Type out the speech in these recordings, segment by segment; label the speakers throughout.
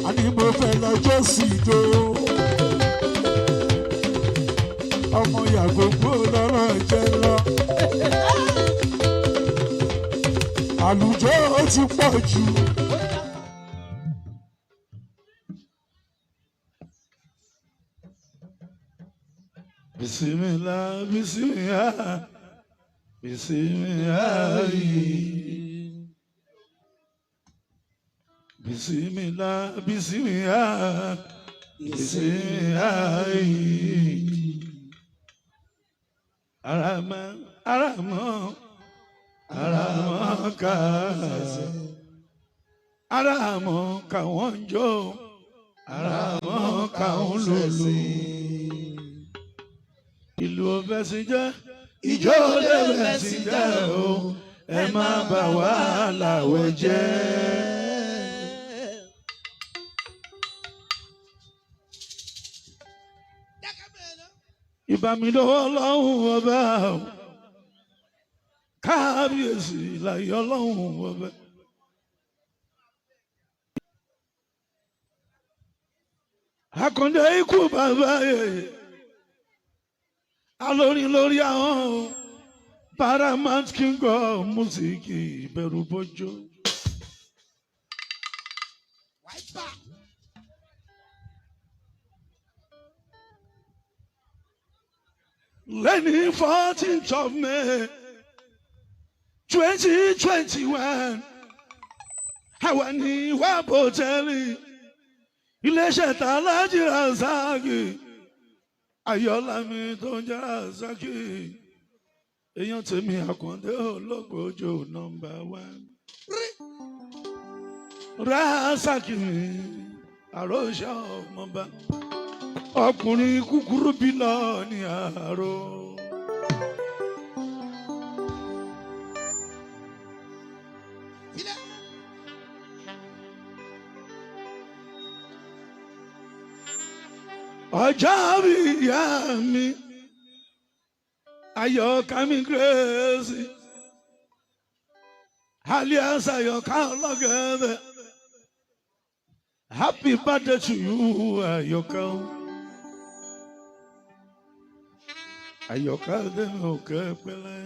Speaker 1: àní mo fẹ́ lọ́jọ́ sí ìjó. Ọmọ Yàgògbó lọ́rọ̀ jẹ́ lọ. Àlùjọ ó ti pọ̀ jù.
Speaker 2: Bismillah, bismillah, bismillah, bismillah, bismillah, bismillah. Arama, arama, arama ka, arama ka wonjo, arama ka ololo. Ìlú ọbẹ̀ sí jẹ́ ìjọ lẹ́bẹ̀ sí jẹ́ o ẹ má bà wá láwẹ̀ jẹ́. Ìbà mi lọ́wọ́ Ọlọ́run ọba kábíyèsí láyé Ọlọ́run ọba. Àkàndé ikú bàbá yẹyẹ. Alórin lórí àwọn Paramount King of Music ìbẹ̀rù bójó. Lẹ́ni 14th of May 2021 àwa ní Wab Hòtẹ́ẹ̀lì iléeṣẹ́ Alhaji Rasaq Ayọ̀lámi tó ń jẹ́ Rasaq èèyàn tèmi Àkàndé ológbòjò nọ́mbà 1 Rasaq mi àròṣà ọmọba ọkùnrin kúkúrú bí lọ ní àárò. Ọjọ́ bí ìyá mi Àyọ̀ká mi Grace alias Àyọ̀ká ọlọ́gẹ̀dẹ̀. Happy birthday to you Àyọ̀ká. Àyọ̀ká dẹ́nu òkè pẹ́lẹ́.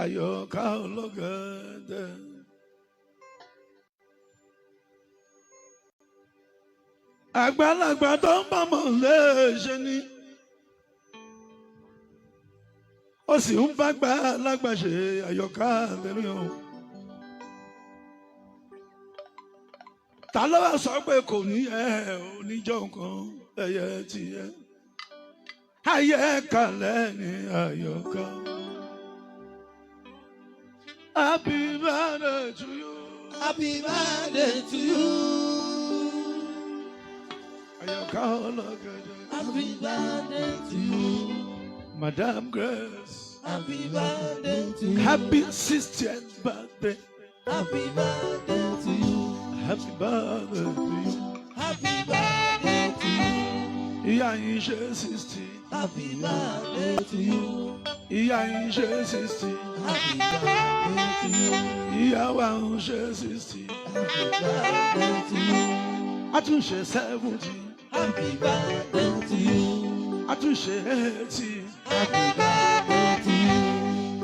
Speaker 2: Àyọ̀ká ọlọ́gẹ̀dẹ̀. Àgbàlagbà tó ń bámọ̀ léṣe ni ó sì ń bá gbàlagbà ṣe Àyọ̀ká lẹ́mí o. Ta ló wá sọ pé kò ní oníjọ́ nǹkan ẹyẹ tiẹ̀ ayé kalẹ̀ ní Àyọ̀ká. Happy birthday to you.
Speaker 3: Happy birthday to you.
Speaker 2: Àyọ̀ká ọlọ́gẹ̀dẹ̀.
Speaker 3: Happy birthday to you.
Speaker 2: Madam Grace.
Speaker 3: Happy birthday to you.
Speaker 2: Happy 60th birthday.
Speaker 3: Happy birthday to you.
Speaker 2: Happy birthday to you.
Speaker 3: Happy birthday to you.
Speaker 2: Ìyá yín ṣe 60.
Speaker 3: Happy birthday to you.
Speaker 2: Ìyá yín ṣe 60.
Speaker 3: Happy birthday to you.
Speaker 2: Ìyá wa ń ṣe 60.
Speaker 3: Happy birthday to you.
Speaker 2: A tún ṣe 70.
Speaker 3: Happy birthday to you.
Speaker 2: A tún ṣe 80.
Speaker 3: Happy birthday to you.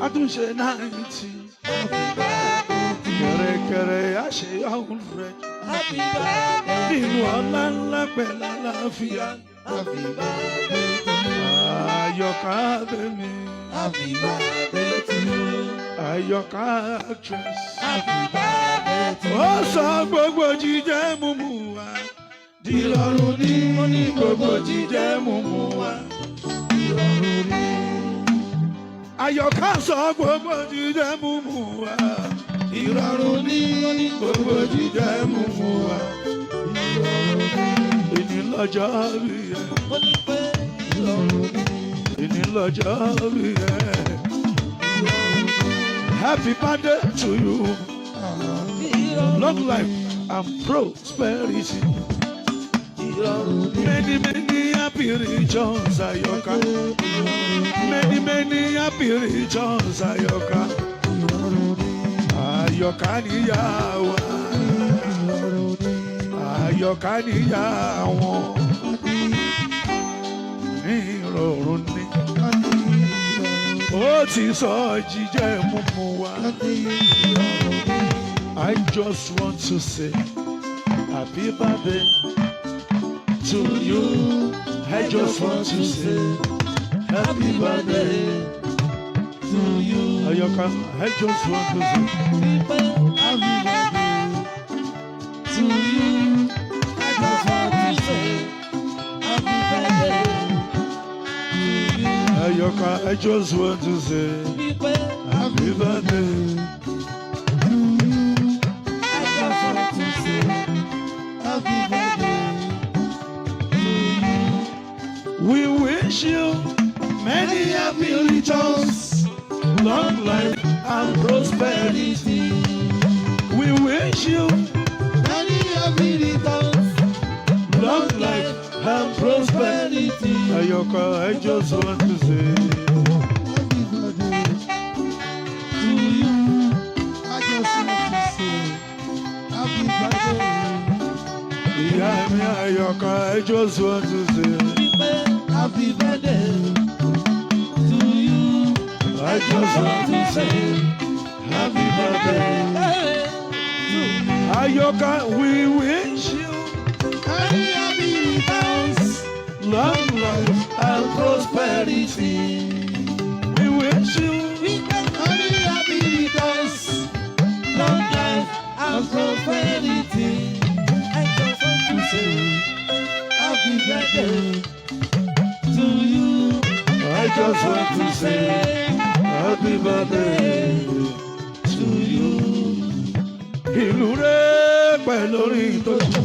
Speaker 2: A tún ṣe 90.
Speaker 3: Happy birthday to you.
Speaker 2: Kẹ̀rẹ̀kẹ̀rẹ̀ a ṣe 100.
Speaker 3: Happy birthday.
Speaker 2: Nínú ọlá ńlá pẹ̀lú àlàáfíà.
Speaker 3: Happy birthday to you.
Speaker 2: Àyọ̀ká tèmi.
Speaker 3: Happy birthday to you.
Speaker 2: Àyọ̀ká actress.
Speaker 3: Happy birthday to you.
Speaker 2: Ó sọ gbogbo jíjẹ múmu wa. Dìrọ̀rùn ní ó ní gbogbo jíjẹ múmu wa. Dìrọ̀rùn ní. Àyọ̀ká sọ gbogbo jíjẹ múmu wa. Ìrọ̀rùn ní ó ní gbogbo jíjẹ múmu wa. Ìrọ̀rùn ní. Èní lọ́jọ́ bí ẹ.
Speaker 3: Ó ní pé ìrọ̀rùn ní.
Speaker 2: Èní lọ́jọ́ bí ẹ. Happy birthday to you. Long life and prosperity. Many, many happy returns, Àyọ̀ká. Many, many happy returns, Àyọ̀ká. Àyọ̀ká níyà wa. Àyọ̀ká níyà wọn. Ní ìrọ̀rùn ni. Ó ti sọ jíjẹ mímu wa. I just want to say happy birthday to you. I just want to say happy birthday
Speaker 3: to you.
Speaker 2: Àyọ̀ká, I just want to say
Speaker 3: Happy birthday to you. I just want to say happy birthday to you.
Speaker 2: Àyọ̀ká, I just want to say happy birthday.
Speaker 3: I just want to say happy birthday to you.
Speaker 2: We wish you many happy returns, long life and prosperity. We wish you
Speaker 3: Many happy returns,
Speaker 2: long life and prosperity. Àyọ̀ká, I just want to say
Speaker 3: happy birthday to you. I just want to say happy birthday.
Speaker 2: ìyá mi Àyọ̀ká, I just want to say
Speaker 3: Happy birthday to you.
Speaker 2: I just want to say happy birthday. Àyọ̀ká, we wish you
Speaker 3: Many happy returns,
Speaker 2: long life and prosperity. We wish you
Speaker 3: many happy returns, long life and prosperity. I just want to say happy birthday to you.
Speaker 2: I just want to say happy birthday to you. Ìlú rẹ̀ pẹ̀lú orin tó kù.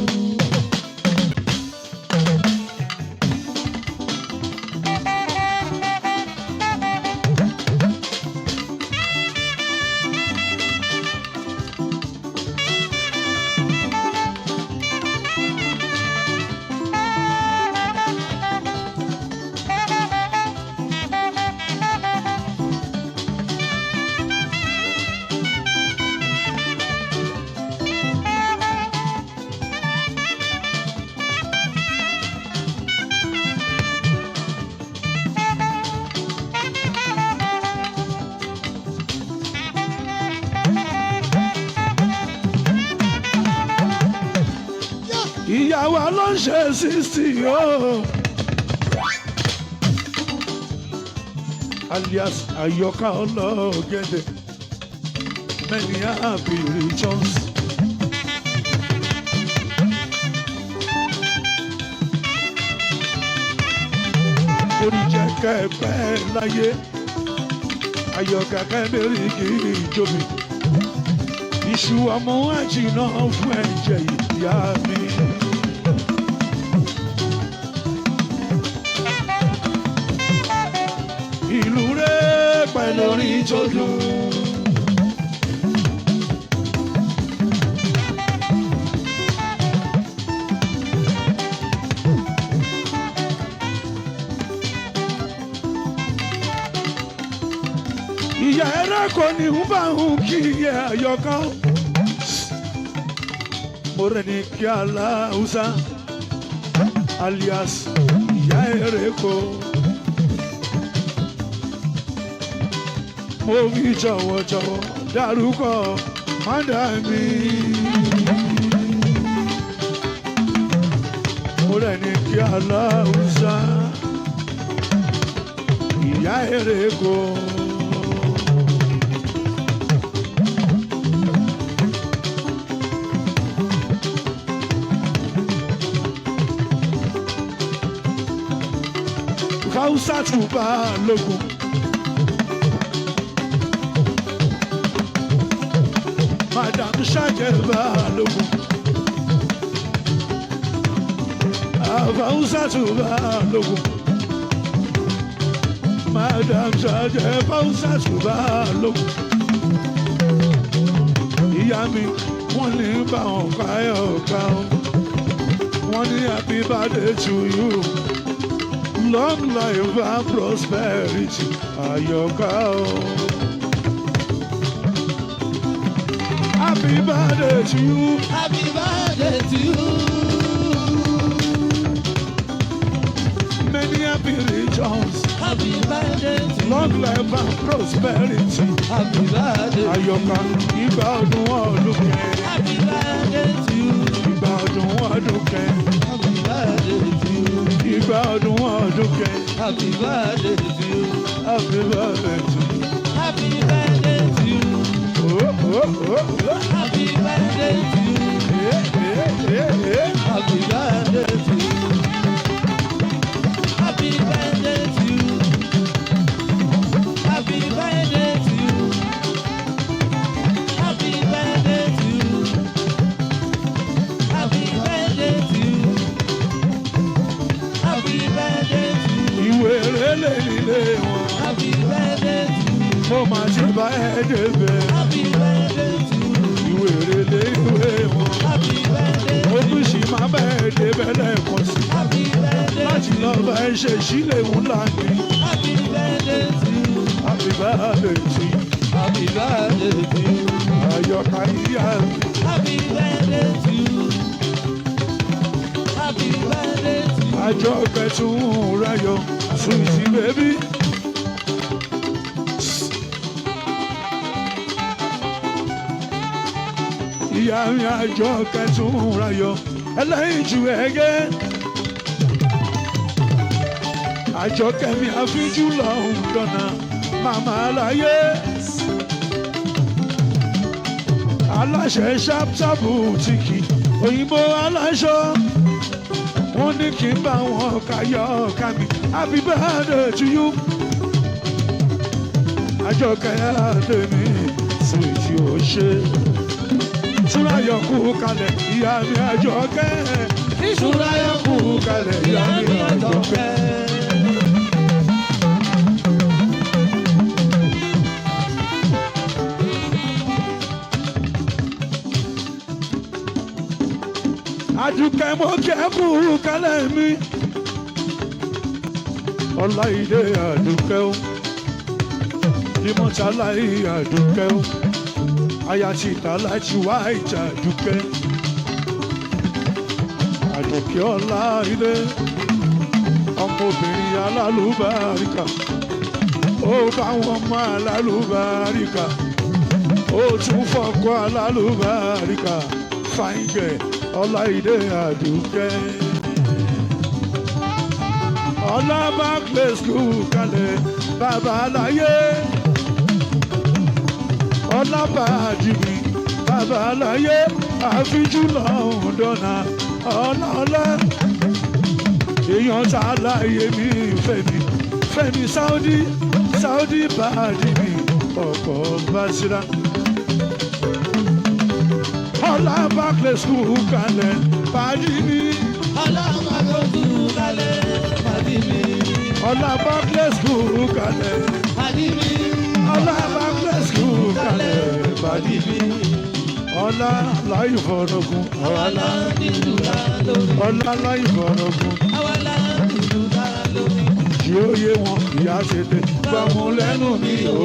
Speaker 2: Ìyàwó ló ń ṣe 60 yóò. Alias Àyọ̀ká ọlọ́gẹ̀dẹ̀. Many happy returns. Oríjẹ kẹpẹ́ láyé. Àyọ̀ká kẹ́mẹ́rì kì í jóbi. Iṣu ọmọ àjìnà fún ẹ̀jẹ̀ ìyá mi. Ìlú rẹ̀ pẹ̀lú orin tó dùn. Ìyá ẹ̀rọ kò ní ń bá òun kí iye Àyọ̀ká. Mo rẹ̀ ní kí Aláùsá alias ìyá ẹ̀rọ kò. Mo fi jọ̀wọ̀jọ̀wọ̀ dárúkọ mọ́dà mi. Mo rẹ̀ ní kí Aláùsá ìyá ẹ̀rọ kò. Hausa tún bá lógun. Madam Ṣàjẹ́ bá lógun. Hausa tún bá lógun. Madam Ṣàjẹ́ Hausa tún bá lógun. Ìyá mi wọ́n ní bá wọn káyọ̀ ká o. Wọ́n ní happy birthday to you. Long life and prosperity, Àyọ̀ká o. Happy birthday to you.
Speaker 3: Happy birthday to you.
Speaker 2: Many happy returns.
Speaker 3: Happy birthday to you.
Speaker 2: Long life and prosperity.
Speaker 3: Happy birthday.
Speaker 2: Àyọ̀ká ìgbà ọdún ọdún kẹ.
Speaker 3: Happy birthday to you.
Speaker 2: Ìgbà ọdún ọdún kẹ.
Speaker 3: Happy birthday to you.
Speaker 2: Ìgbà ọdún ọdún kẹ.
Speaker 3: Happy birthday to you.
Speaker 2: Happy birthday to you.
Speaker 3: Happy birthday to you.
Speaker 2: Oh, oh, oh, oh.
Speaker 3: Happy birthday to you. Happy birthday to you. Happy birthday to you. Happy birthday to you. Happy birthday to you. Happy birthday to you. Happy birthday to you.
Speaker 2: Ìwé rẹ̀lẹ̀ nílé wọn.
Speaker 3: Happy birthday to you.
Speaker 2: Mo máa ṣe bá ẹ débẹ̀.
Speaker 3: Happy birthday to you.
Speaker 2: Ìwé rẹ̀lẹ̀ ìwé wọn.
Speaker 3: Happy birthday to you.
Speaker 2: Ojú sì máa bá ẹ débẹ̀ lẹ́ẹ̀kan sí.
Speaker 3: Happy birthday
Speaker 2: Láti lọ bá ẹ ṣe sílẹ̀ ńlá ni.
Speaker 3: Happy birthday to you.
Speaker 2: Happy birthday to you.
Speaker 3: Happy birthday to you.
Speaker 2: Àyọ̀ká ìyá mi.
Speaker 3: Happy birthday to you. Happy birthday to you.
Speaker 2: Àjọ kẹtùn ráyọ̀ sweetie baby. Ìyá mi àjọ kẹtùn ráyọ̀ ẹlẹ́yìn ju ẹgẹ́. Àjọ kẹmi àfíjú lọ́hùn dọ̀nà màmá láyé. Aláṣẹ ṣápṣápù tìkì òyìnbó aláṣọ. Wọ́n ní kí n bá wọn káyọ̀ ká mi. Happy birthday to you. Àjọ kẹ́hìndé mi sweetie ó ṣe. Túnráyọ̀ kú kalẹ̀ ìyá mi àjọ kẹ́. Túnráyọ̀ kú kalẹ̀ ìyá mi àjọ kẹ́. Àdùkẹ́ mo kẹ́kù kálẹ̀ mi. Ọláìdé Àdùkẹ́ o. Ìmọ̀tàláì Àdùkẹ́ o. Ayatita láti wá ìjà Àdùkẹ́. Àdùkẹ́ Ọláìdé. Ọmọbìnrin alálùbáríkà. Ó bá wọn mọ alálùbáríkà. Ó tún fọ́kọ alálùbáríkà. Fáìngẹ̀. Ọláìdé Àdùkẹ́. Ọlá Barclays school kalẹ̀ bàbá aláyé. Ọlá bàjìmí bàbá aláyé. Àfijú lọ́hùn dọ́nà ọlọ́lá. Èèyàn tá a láyé mi fẹ́mi fẹ́mi Saudi bàjìmí ọkọ̀ Basira. Ọlá Barclays school kalẹ̀ pàdí mi.
Speaker 3: Ọlá Barclays school kalẹ̀ pàdí mi.
Speaker 2: Ọlá Barclays school kalẹ̀
Speaker 3: pàdí mi.
Speaker 2: Ọlá Barclays school kalẹ̀ pàdí mi. Ọlá láì fọ̀rọ̀gùn.
Speaker 3: Ọlá nílùú lórí.
Speaker 2: Ọlá láì fọ̀rọ̀gùn.
Speaker 3: Ọlá nílùú lórí.
Speaker 2: Tí ó yé wọn ìyá tètè gbọ́mú lẹ́nu mi o.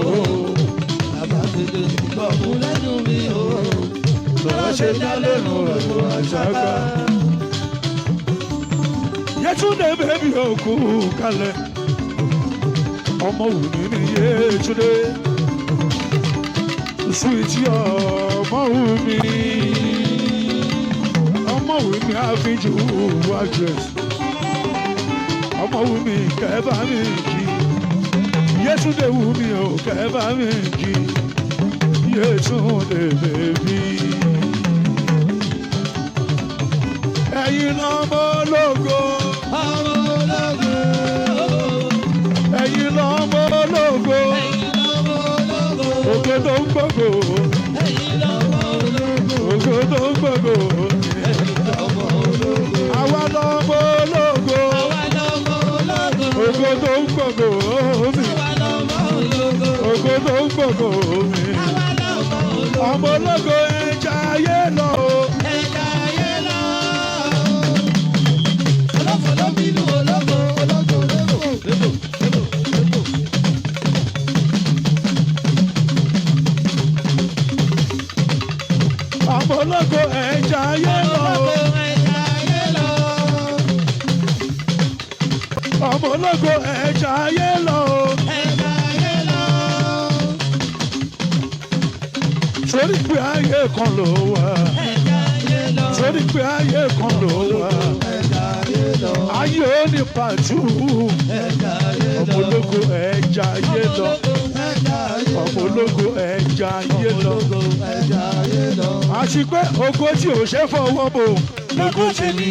Speaker 3: Bàbá tètè gbọ́mú lẹ́nu mi o.
Speaker 2: Lọ́wọ́ ṣe dá lẹ́nu ọ̀dọ̀ àṣàkà. Yétúndé bébí òkú kalẹ̀. Ọmọ wù mí ní Yétúndé. Sweetie ọmọ wù mí. Ọmọ wù mí àfijù actress. Ọmọ wù mí kẹ́bà mi kì. Yétúndé wù mí ò kẹ́bà mi kì. Yétúndé bébí. Ẹ̀yin lọ́mọ ológo.
Speaker 3: Ọmọ ológo.
Speaker 2: Ẹ̀yin lọ́mọ ológo.
Speaker 3: Ẹ̀yin lọ́mọ ológo.
Speaker 2: Ògo tó ń gbogbo.
Speaker 3: Ẹ̀yin lọ́mọ ológo.
Speaker 2: Ògo tó ń gbogbo.
Speaker 3: Ẹ̀yin lọ́mọ ológo.
Speaker 2: Àwa lọ́mọ ológo.
Speaker 3: Àwa lọ́mọ ológo.
Speaker 2: Ògo tó ń gbogbo mi.
Speaker 3: Àwa lọ́mọ ológo.
Speaker 2: Ògo tó ń gbogbo mi.
Speaker 3: Àwa lọ́mọ ológo.
Speaker 2: Ọmọ ológo ẹja ayé lọ o.
Speaker 3: Ẹja ayé lọ.
Speaker 2: ọmọ ológo ẹja ayé lọ. ọmọ ológo ẹja ayé lọ. sórí pé ayé kan ló wà. sórí pé ayé kan ló wà. ayé ò ní pàtó. ọmọ ológo ẹja ayé lọ. ọmọ ológo ẹja ayé lọ. àṣìpé ògo tí ò ṣe fọwọ́ bò lógo tí ní.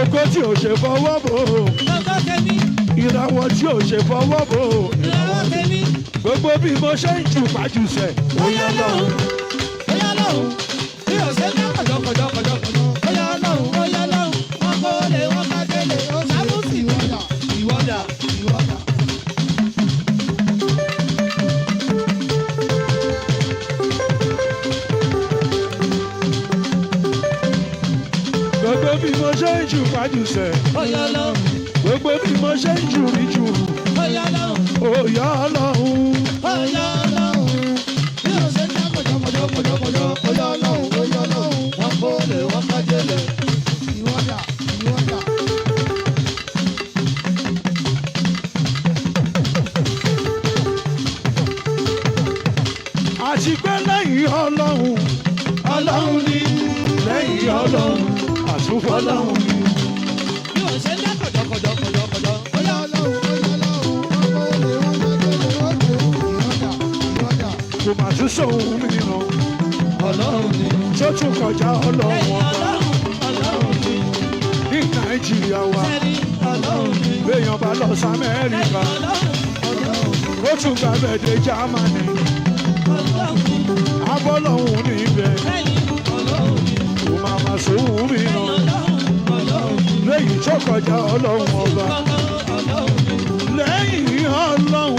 Speaker 2: ògo tí ò ṣe fọwọ́ bò. ìràwọ̀ tí ò ṣe fọwọ́ bò. gbogbo bí mo ṣe ń jù pàjù sẹ̀. ó yá lọ́hùn.
Speaker 3: ó yá lọ́hùn. bí o ṣe ń dá kọ̀jọ̀kọ̀jọ̀kọ̀jọ̀. ó yá lọ́hùn. ó yá lọ́hùn. wọ́n kó lè wọ́n ká délé. ó ṣàtúnṣì ìwọ́dà. ìwọ́dà. ìwọ́dà.
Speaker 2: gbogbo bí mo ṣe ń jù pàjù sẹ̀.
Speaker 3: ó yá lọ́hùn.
Speaker 2: gbogbo bí mo ṣe ń jù rí jù.
Speaker 3: ó yá lọ́hùn.
Speaker 2: ó yá lọ́hùn.
Speaker 3: ó yá lọ́hùn. bí o ṣe ń dá kọ̀jọ̀kọ̀jọ̀kọ̀jọ̀. ó yá lọ́hùn. ó yá lọ́hùn. wọ́n kó lè wọ́n ká délé. ìwọ́dà. ìwọ́dà.
Speaker 2: àti pé lẹ́yìn ọlọ́run ọlọ́run ni lẹ́yìn ọlọ́run àtúfọ́ ọlọ́run ni.
Speaker 3: bí o ṣe ń dá kọ̀jọ̀kọ̀jọ̀kọ̀jọ̀. ó yá lọ́hùn. ó yá lọ́hùn. wọ́n kó lè wọ́n ká délé. ìwọ́dà. ìwọ́dà.
Speaker 2: kò mà tún sóhun mìíràn
Speaker 3: ọlọ́run ni.
Speaker 2: tó tún kọjá ọlọ́run
Speaker 3: lẹ́yìn
Speaker 2: ọba
Speaker 3: ọlọ́run ni.
Speaker 2: ní nàìjíríà wa.
Speaker 3: sẹ́ni ọlọ́run ni.
Speaker 2: béèyàn bá lọ sí amẹ́ríkà ó tún gba bẹ̀dẹ̀ jámánì abọ́lọ́hún níbẹ̀ kò máa ma sóhun mìíràn lẹ́yìn tó kọjá ọlọ́run ọba lẹ́yìn ọlọ́run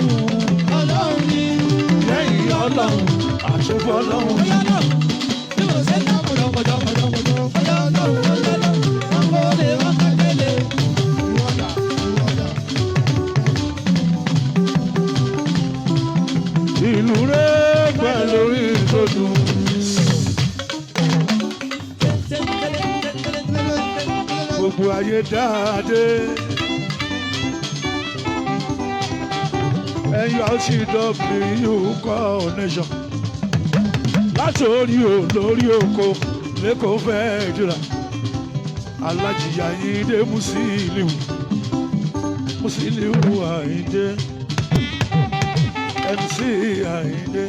Speaker 2: lẹ́yìn ọlọ́run àtúbọ̀ ọlọ́run. ìlú rẹ̀ pẹ̀lú ìtọ́jú. gbogbo ayé dáadé. NURTW Coronation. láti orí olórí oko lẹ́kọ̀ọ́ fẹ́ jùlọ. alájìyà yìí dé Musiliu Àyìndé. MC Àyìndé.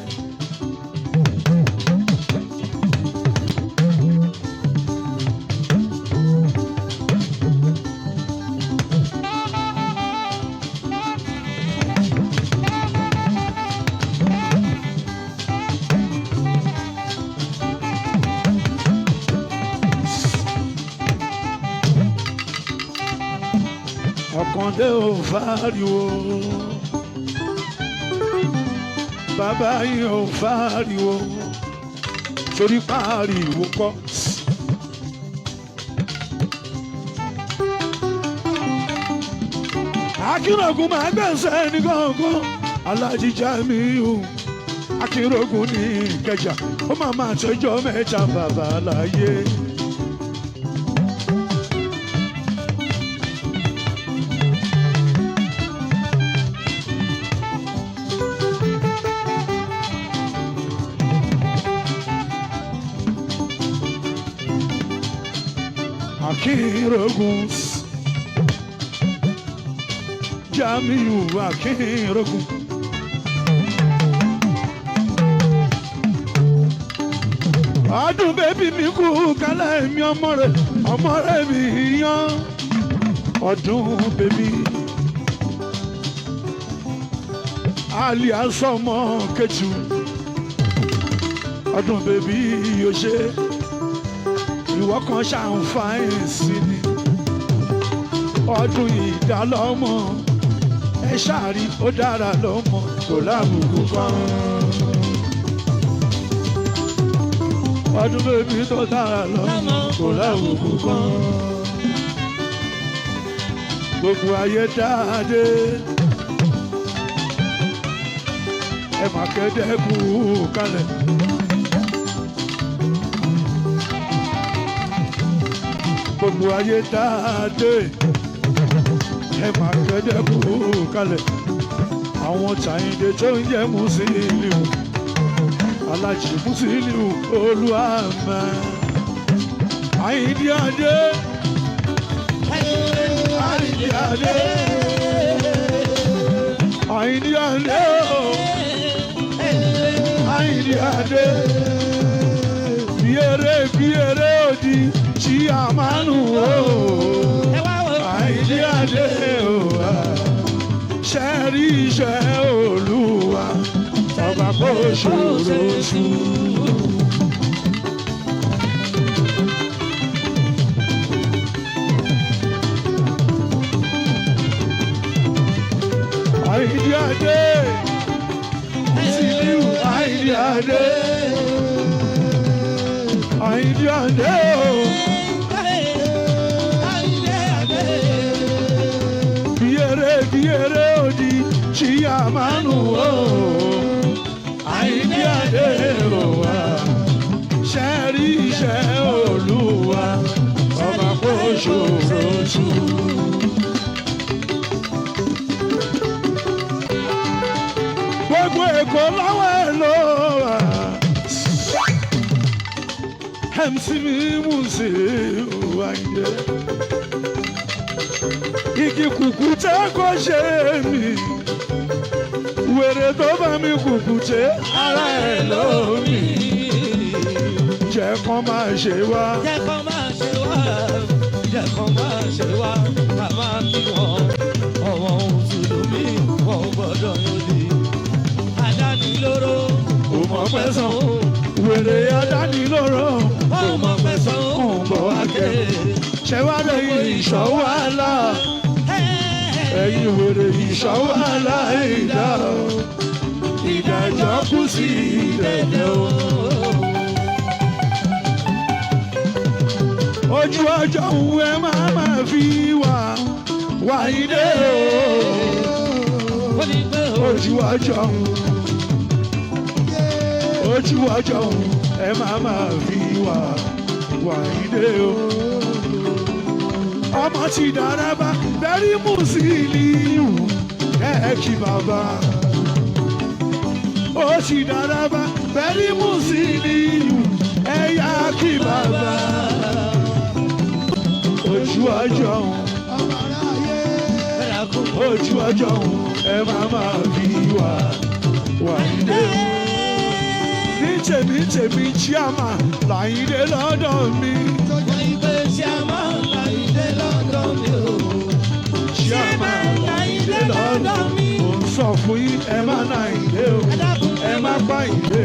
Speaker 2: Ọ̀kàndé ò fariwo. Bàbá yìí ò fariwo torí pariwo kọ́. Akínrògùn máa gbẹ̀sẹ̀ ní gángan Aláàjì Jamiu Akínrògùn ní Ìkẹjà ó máa tọjọ́ mẹ́ta bàbá láyé. Akínrògùn Jamiu Akínrògùn. Ọdún bébí mi kú kálẹ̀ mi ọmọ rẹ̀ mi yan. Ọdún bébí alias ọmọ Kẹ́tù. Ọdún bébí yóò ṣe. Ìwọ kan ṣàǹfààní sí ni ọdún ìdálọ́mọ ẹ ṣáàrí ó dára lọ́mọ kò lábùkù kan. ọdún bèbí tó dára lọ kò láwùjọ kan. Gbogbo ayé dáadé ẹ má kẹ́dẹ́kù kalẹ̀. Gbogbo ayé dáadé ẹ má kẹ́dẹ́kù kalẹ̀. Àwọn Tàyìndé tó ń jẹ́ Musiliu Alájì Musiliu Olúwàmẹ́ Àyìndé Adé Àyìndé Adé Àyìndé Adé Àyìndé Adé bí eré òdì tí a máa nù ó Àyìndé Adé ó ṣẹ́rí iṣẹ́ Olúwa ọba kò ṣòro tú. Àyìndé Adé Musiliu Àyìndé Adé Àyìndé Adé bí eré òdì tí a máa nù ó Àyìndé Adé ó wá ṣẹ́rí iṣẹ́ Olúwa ọba kò ṣòro tú. Gbogbo Èkó lọ́wọ́ ẹ̀ ló wà MC Musiliu Àyìndé. Igi kùkùté kò ṣe mí wèrè tó bá mi kùkùté ara ẹ̀ lómi. Jẹ́ kán máa ṣe wá.
Speaker 3: Jẹ́ kán máa ṣe wá. Jẹ́ kán máa ṣe wá. Bàbá mi wọ̀ ọ̀wọ́ Mùsùlùmí wọ́n gbọ́dọ̀ lòdì. Adánilóró
Speaker 2: Kò mọ̀ pẹ́sàn wèrè adánilóró.
Speaker 3: ó mọ̀ pẹ́sàn ó
Speaker 2: Kò ń bọ̀ wá kẹ́. Ṣé wá lẹ́yìn ìṣọ́wọ́ àlá? Ẹ̀yin wèrè ìṣọ́wọ́ àlá ìdá o. Ìdájọ́ kù sí ìdẹ̀dẹ̀ o. Ojú ọjọ́ òun ẹ máa fi wà Àyìndé o.
Speaker 3: ó ní pé
Speaker 2: Ojú ọjọ́ òun ojú ọjọ́ òun ẹ máa fi wà Àyìndé o. Ọmọ ti dára bá bẹ́rí Musiliu ẹ kí bàbá. Ó ti dára bá bẹ́rí Musiliu ẹ yá kí bàbá. Ojú ọjọ́ òun ojú ọjọ́ òun ẹ máa fi wà Àyìndé o. Ní tèmi Chiama Láyìndé lọ́dọ̀ mi.
Speaker 3: ó ní pé Chiama Láyìndé lọ́dọ̀ mi o.
Speaker 2: Chiama Láyìndé lọ́dọ̀ mi. Mo ń sọ fún yín ẹ má Láyìndé o. Ẹ má pa Àyìndé.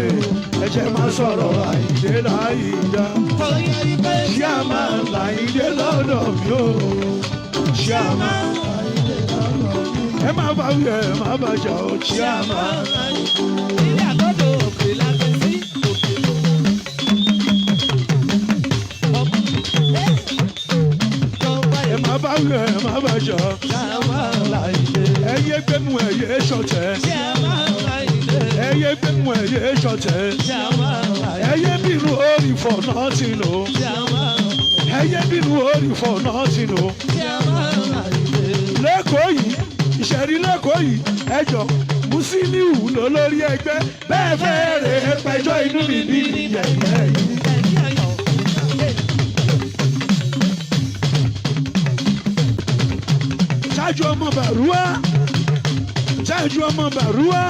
Speaker 2: Ẹ jẹ́ má sọ̀rọ̀ Àyìndé láyìídá.
Speaker 3: ó ní pé
Speaker 2: Chiama Láyìndé lọ́dọ̀ mi o. Chiama Láyìndé lọ́dọ̀ mi. Ẹ má bá wí ẹ má bá jà o. Chiama.
Speaker 3: ilé àgọ́dọ̀ òkè láti sí òkè.
Speaker 2: Ẹ má bá wí ẹ má bá jà.
Speaker 3: Chiama Láyìndé.
Speaker 2: Ẹ yé gbẹ́nu ẹ yé ṣọ̀tẹ̀.
Speaker 3: Chiama Láyìndé.
Speaker 2: Ẹ yé gbẹ́nu ẹ yé ṣọ̀tẹ̀.
Speaker 3: Chiama Láyìndé.
Speaker 2: Ẹ yé bínú orí fọ̀ náà ti lò.
Speaker 3: Chiama
Speaker 2: Ẹ yé bínú orí fọ̀ náà ti lò.
Speaker 3: Chiama Láyìndé.
Speaker 2: Lẹ́kọ̀ọ́ yìí ìṣẹ̀rí lẹ́kọ̀ọ́ yìí ẹjọ́ Musiliu ló lórí ẹgbẹ́ bẹ́ẹ̀ fẹ́ẹ̀rẹ̀ pẹjọ́ inú mi bí yẹ̀yẹ́ yìí. Ṣáájú ọmọ Bàrúwá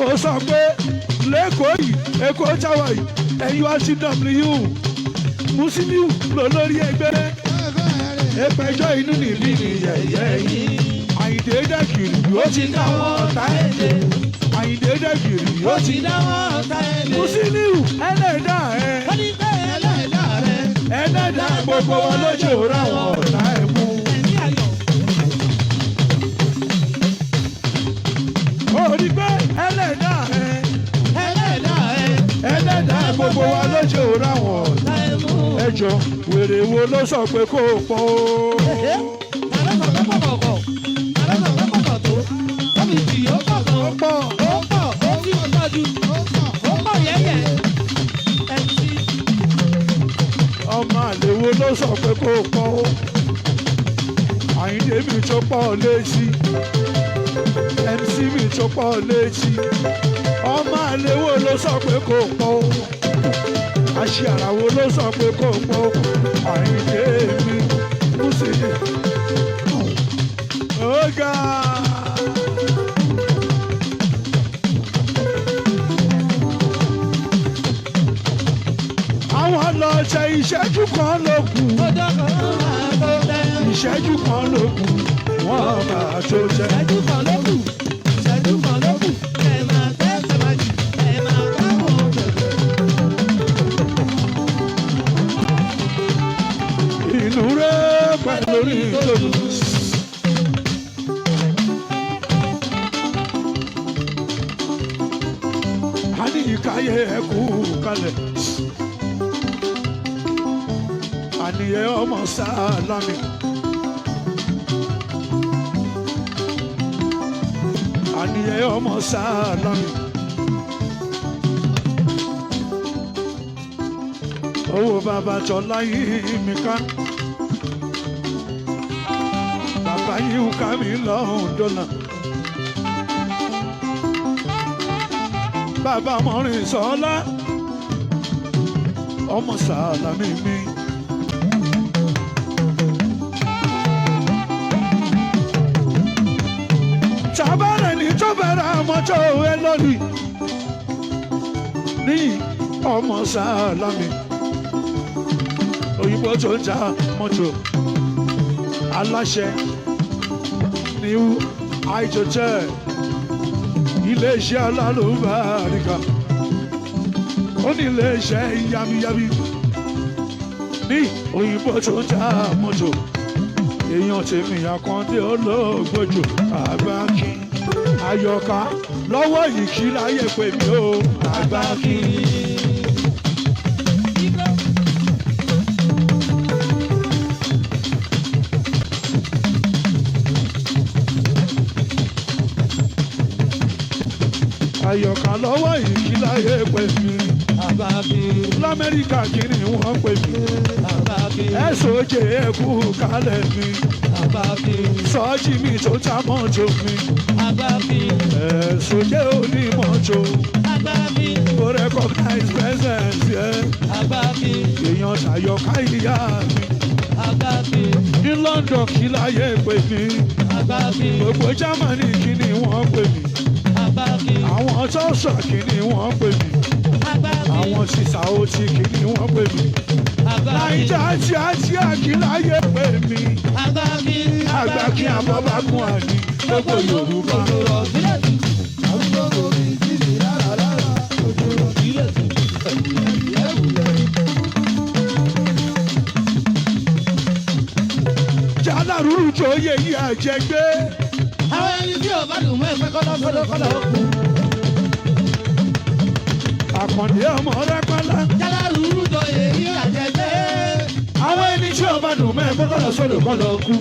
Speaker 2: ó sọ pé lẹ́kọ̀ọ́ yìí Èkó táwa yìí ẹ̀yìn RCW Musiliu ló lórí ẹgbẹ́ ẹ̀pẹ̀jọ́ inú mi bí yẹ̀yẹ́ yìí. Àyìndé dẹ́kìrì yóò ti dáwọ́ ọ̀tá ẹ̀dẹ̀. Àyìndé dẹ́kìrì yóò ti
Speaker 3: dáwọ́ ọ̀tá ẹ̀dẹ̀.
Speaker 2: Musiliu ẹlẹ́dà ẹ̀.
Speaker 3: ó ní pé ẹlẹ́dà rẹ̀.
Speaker 2: Ẹlẹ́dà gbogbo wọn lójú ráwọn ọ̀tá ẹ̀ mú.
Speaker 3: ẹ̀mí ayọ̀.
Speaker 2: Ó ní pé ẹlẹ́dà ẹ̀.
Speaker 3: ẹlẹ́dà rẹ̀.
Speaker 2: Ẹlẹ́dà gbogbo wọn lójú ṣé o ráwọn ẹjọ́ wèrè wo ló sọ pé kó o pọ̀ o. ọmọ àlè wo ló sọ pé kó o pọ̀ o. Àyìndé mi tó pọ̀ létí MC mi tó pọ̀ létí ọmọ àlè wo ló sọ pé kó o pọ̀ o. Àṣìàrà wo ló sọ pé kó o pọ̀ o. Àyìndé mi Kúsì ọ̀gá. Àwọn lọ ṣe ìṣẹ́jú kan ló kù. Ìṣẹ́jú kan ló kù. Wọ́n máa tó jẹ́.
Speaker 3: Ìṣẹ́jú kan ló kù. Ìṣẹ́jú kan ló kù. Ẹ máa tẹ́ tẹ̀wájú. Ẹ máa táwọn bẹ̀rẹ̀.
Speaker 2: Inú rẹ̀ pẹ̀lú orí ìtòlù. A ní ìkáyé ẹ̀kú kalẹ̀. Àníyẹ ọmọ Sálámì. Àníyẹ ọmọ Sálámì. Owó bàbá Tọ́lá yìí mi ká. Bàbá yìí ń ká mi lọ́hùn dọ́là. Bàbá Mọ́rin Sọ́lá. Ọmọ Sálámì mi. Tàbárẹ̀ ní tó bẹ̀rẹ̀ mọ́tò ẹ lórí ní ọmọ Sálámì. Òyìnbó tó ń ta mọ́tò aláṣẹ New Hotel iléeṣẹ́ alálùbáríkà ó ní iléeṣẹ́ yamiyami ní òyìnbó tó ń ta mọ́tò. Èèyàn tèmi Àkàndé olóògbòjò Àgbákí Àyọ̀ká lọ́wọ́ yìí kí láyé pè mí o Àgbákí. Àyọ̀ká lọ́wọ́ yìí kí láyé pè mí
Speaker 3: Àgbákí.
Speaker 2: l'Amẹ́ríkà kí ni wọ́n pè mí
Speaker 3: Àgbákí.
Speaker 2: ẹ̀sọ́jẹ́ ẹ̀kú kálẹ̀ mi.
Speaker 3: Àgbákí.
Speaker 2: Sọ́jí mi tó ta mọ́tò mi.
Speaker 3: Àgbákí.
Speaker 2: Ẹ̀sọ́jẹ́ onímọ́tò.
Speaker 3: Àgbákí.
Speaker 2: Mo recognize presence yẹn.
Speaker 3: Àgbákí.
Speaker 2: Èèyàn ṣàyọ̀ká ìyá mi.
Speaker 3: Àgbákí.
Speaker 2: Ní London kí láyé pè mí.
Speaker 3: Àgbákí.
Speaker 2: Gbogbo Germany kí ni wọ́n pè mí.
Speaker 3: Àgbákí.
Speaker 2: Àwọn Tọ́sà kí ni wọ́n pè mí.
Speaker 3: Àgbákí.
Speaker 2: Àwọn sísà Oti kí ni wọ́n pè mí.
Speaker 3: Àgbákí.
Speaker 2: Naija tíátíá kí láyé pè mí.
Speaker 3: Àgbákí.
Speaker 2: Àgbákí Abọ́bákún àní gbogbo Yorùbá. Jálárúrú tó yẹ yí àjẹgbé.
Speaker 3: Àwọn ẹni tí ò bá dùn mọ́ ẹ̀fẹ́ kọ́lọ́ kú.
Speaker 2: Àkàndé ọmọ Rápálá.
Speaker 3: Jálárúrú tó yẹ yí àjẹgbé.
Speaker 2: Àwọn ẹni tí ò bá dùn mọ́ ẹ̀fẹ́ kọ́lọ́ sódò kọ́lọ́ kú.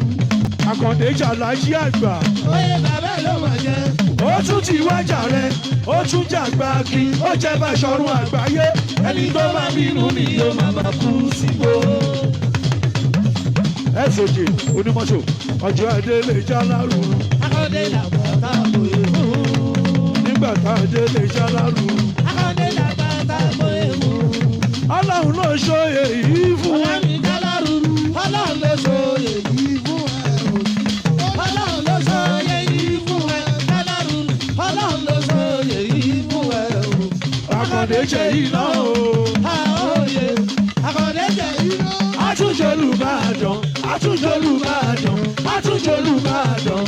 Speaker 2: Àkàndé jàlájí àgbà.
Speaker 3: Oyè bàbá ló mọ̀ jẹ́.
Speaker 2: Ó tún ti wájà rẹ̀, ó tún jàgbá kí, ó jẹ́ Báṣọ̀run àgbáyé. Ẹni tó bá bínú ni yóò máa bá kú sígbó. SOJ onímọ́tò ọjọ́ adé lè Jálárúrú.
Speaker 3: Àkàndé làgbà táàbò èmú.
Speaker 2: Nígbà tá a dé lè Jálárúrú.
Speaker 3: Àkàndé làgbà táàbò èmú.
Speaker 2: Ọlọ́run ló ṣòye yìí fún
Speaker 3: Ọlá mi Jálárúrú. Ọlọ́run ló ṣòye yìí fún ẹ o. Ọlọ́run ló ṣòye yìí fún ẹ. Jálárúrú. Ọlọ́run ló ṣòye yìí fún ẹ o.
Speaker 2: Àkàndé jẹ́ iná o.
Speaker 3: Àòye. Àkàndé jẹ́ iná.
Speaker 2: Àtúnjolúbàdàn, àtúnjolúbàdàn, àtúnjolúbàdàn.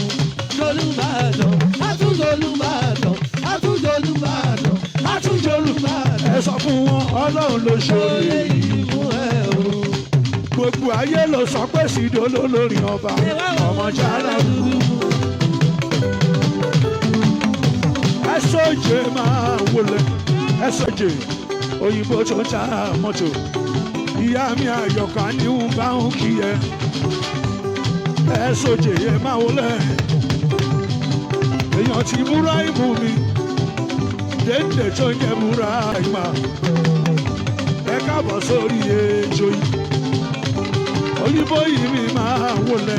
Speaker 3: Jolúbàdàn. Àtúnjolúbàdàn. Àtúnjolúbàdàn.
Speaker 2: Àtúnjolúbàdàn. Ẹ sọ fún wọn Ọlọ́run ló ṣòye
Speaker 3: Ṣòye
Speaker 2: yìí.
Speaker 3: yìí fún ẹ o.
Speaker 2: Gbogbo ayé ló sọ pé Sídó ló lórí ọba ọmọ Jálárúrú. SOJ máa wọlé SOJ òyìnbó tó ta mọ́tò ìyá mi àyọ̀ká ní ń bá ń kí ẹ ẹ sóje ẹ máa wọlé èèyàn ti múra ìmú mi dédé tó ń jẹ múra ìmà ẹ káàbọ̀ sórí ètò yìí òyìnbó yìí mi máa wọlé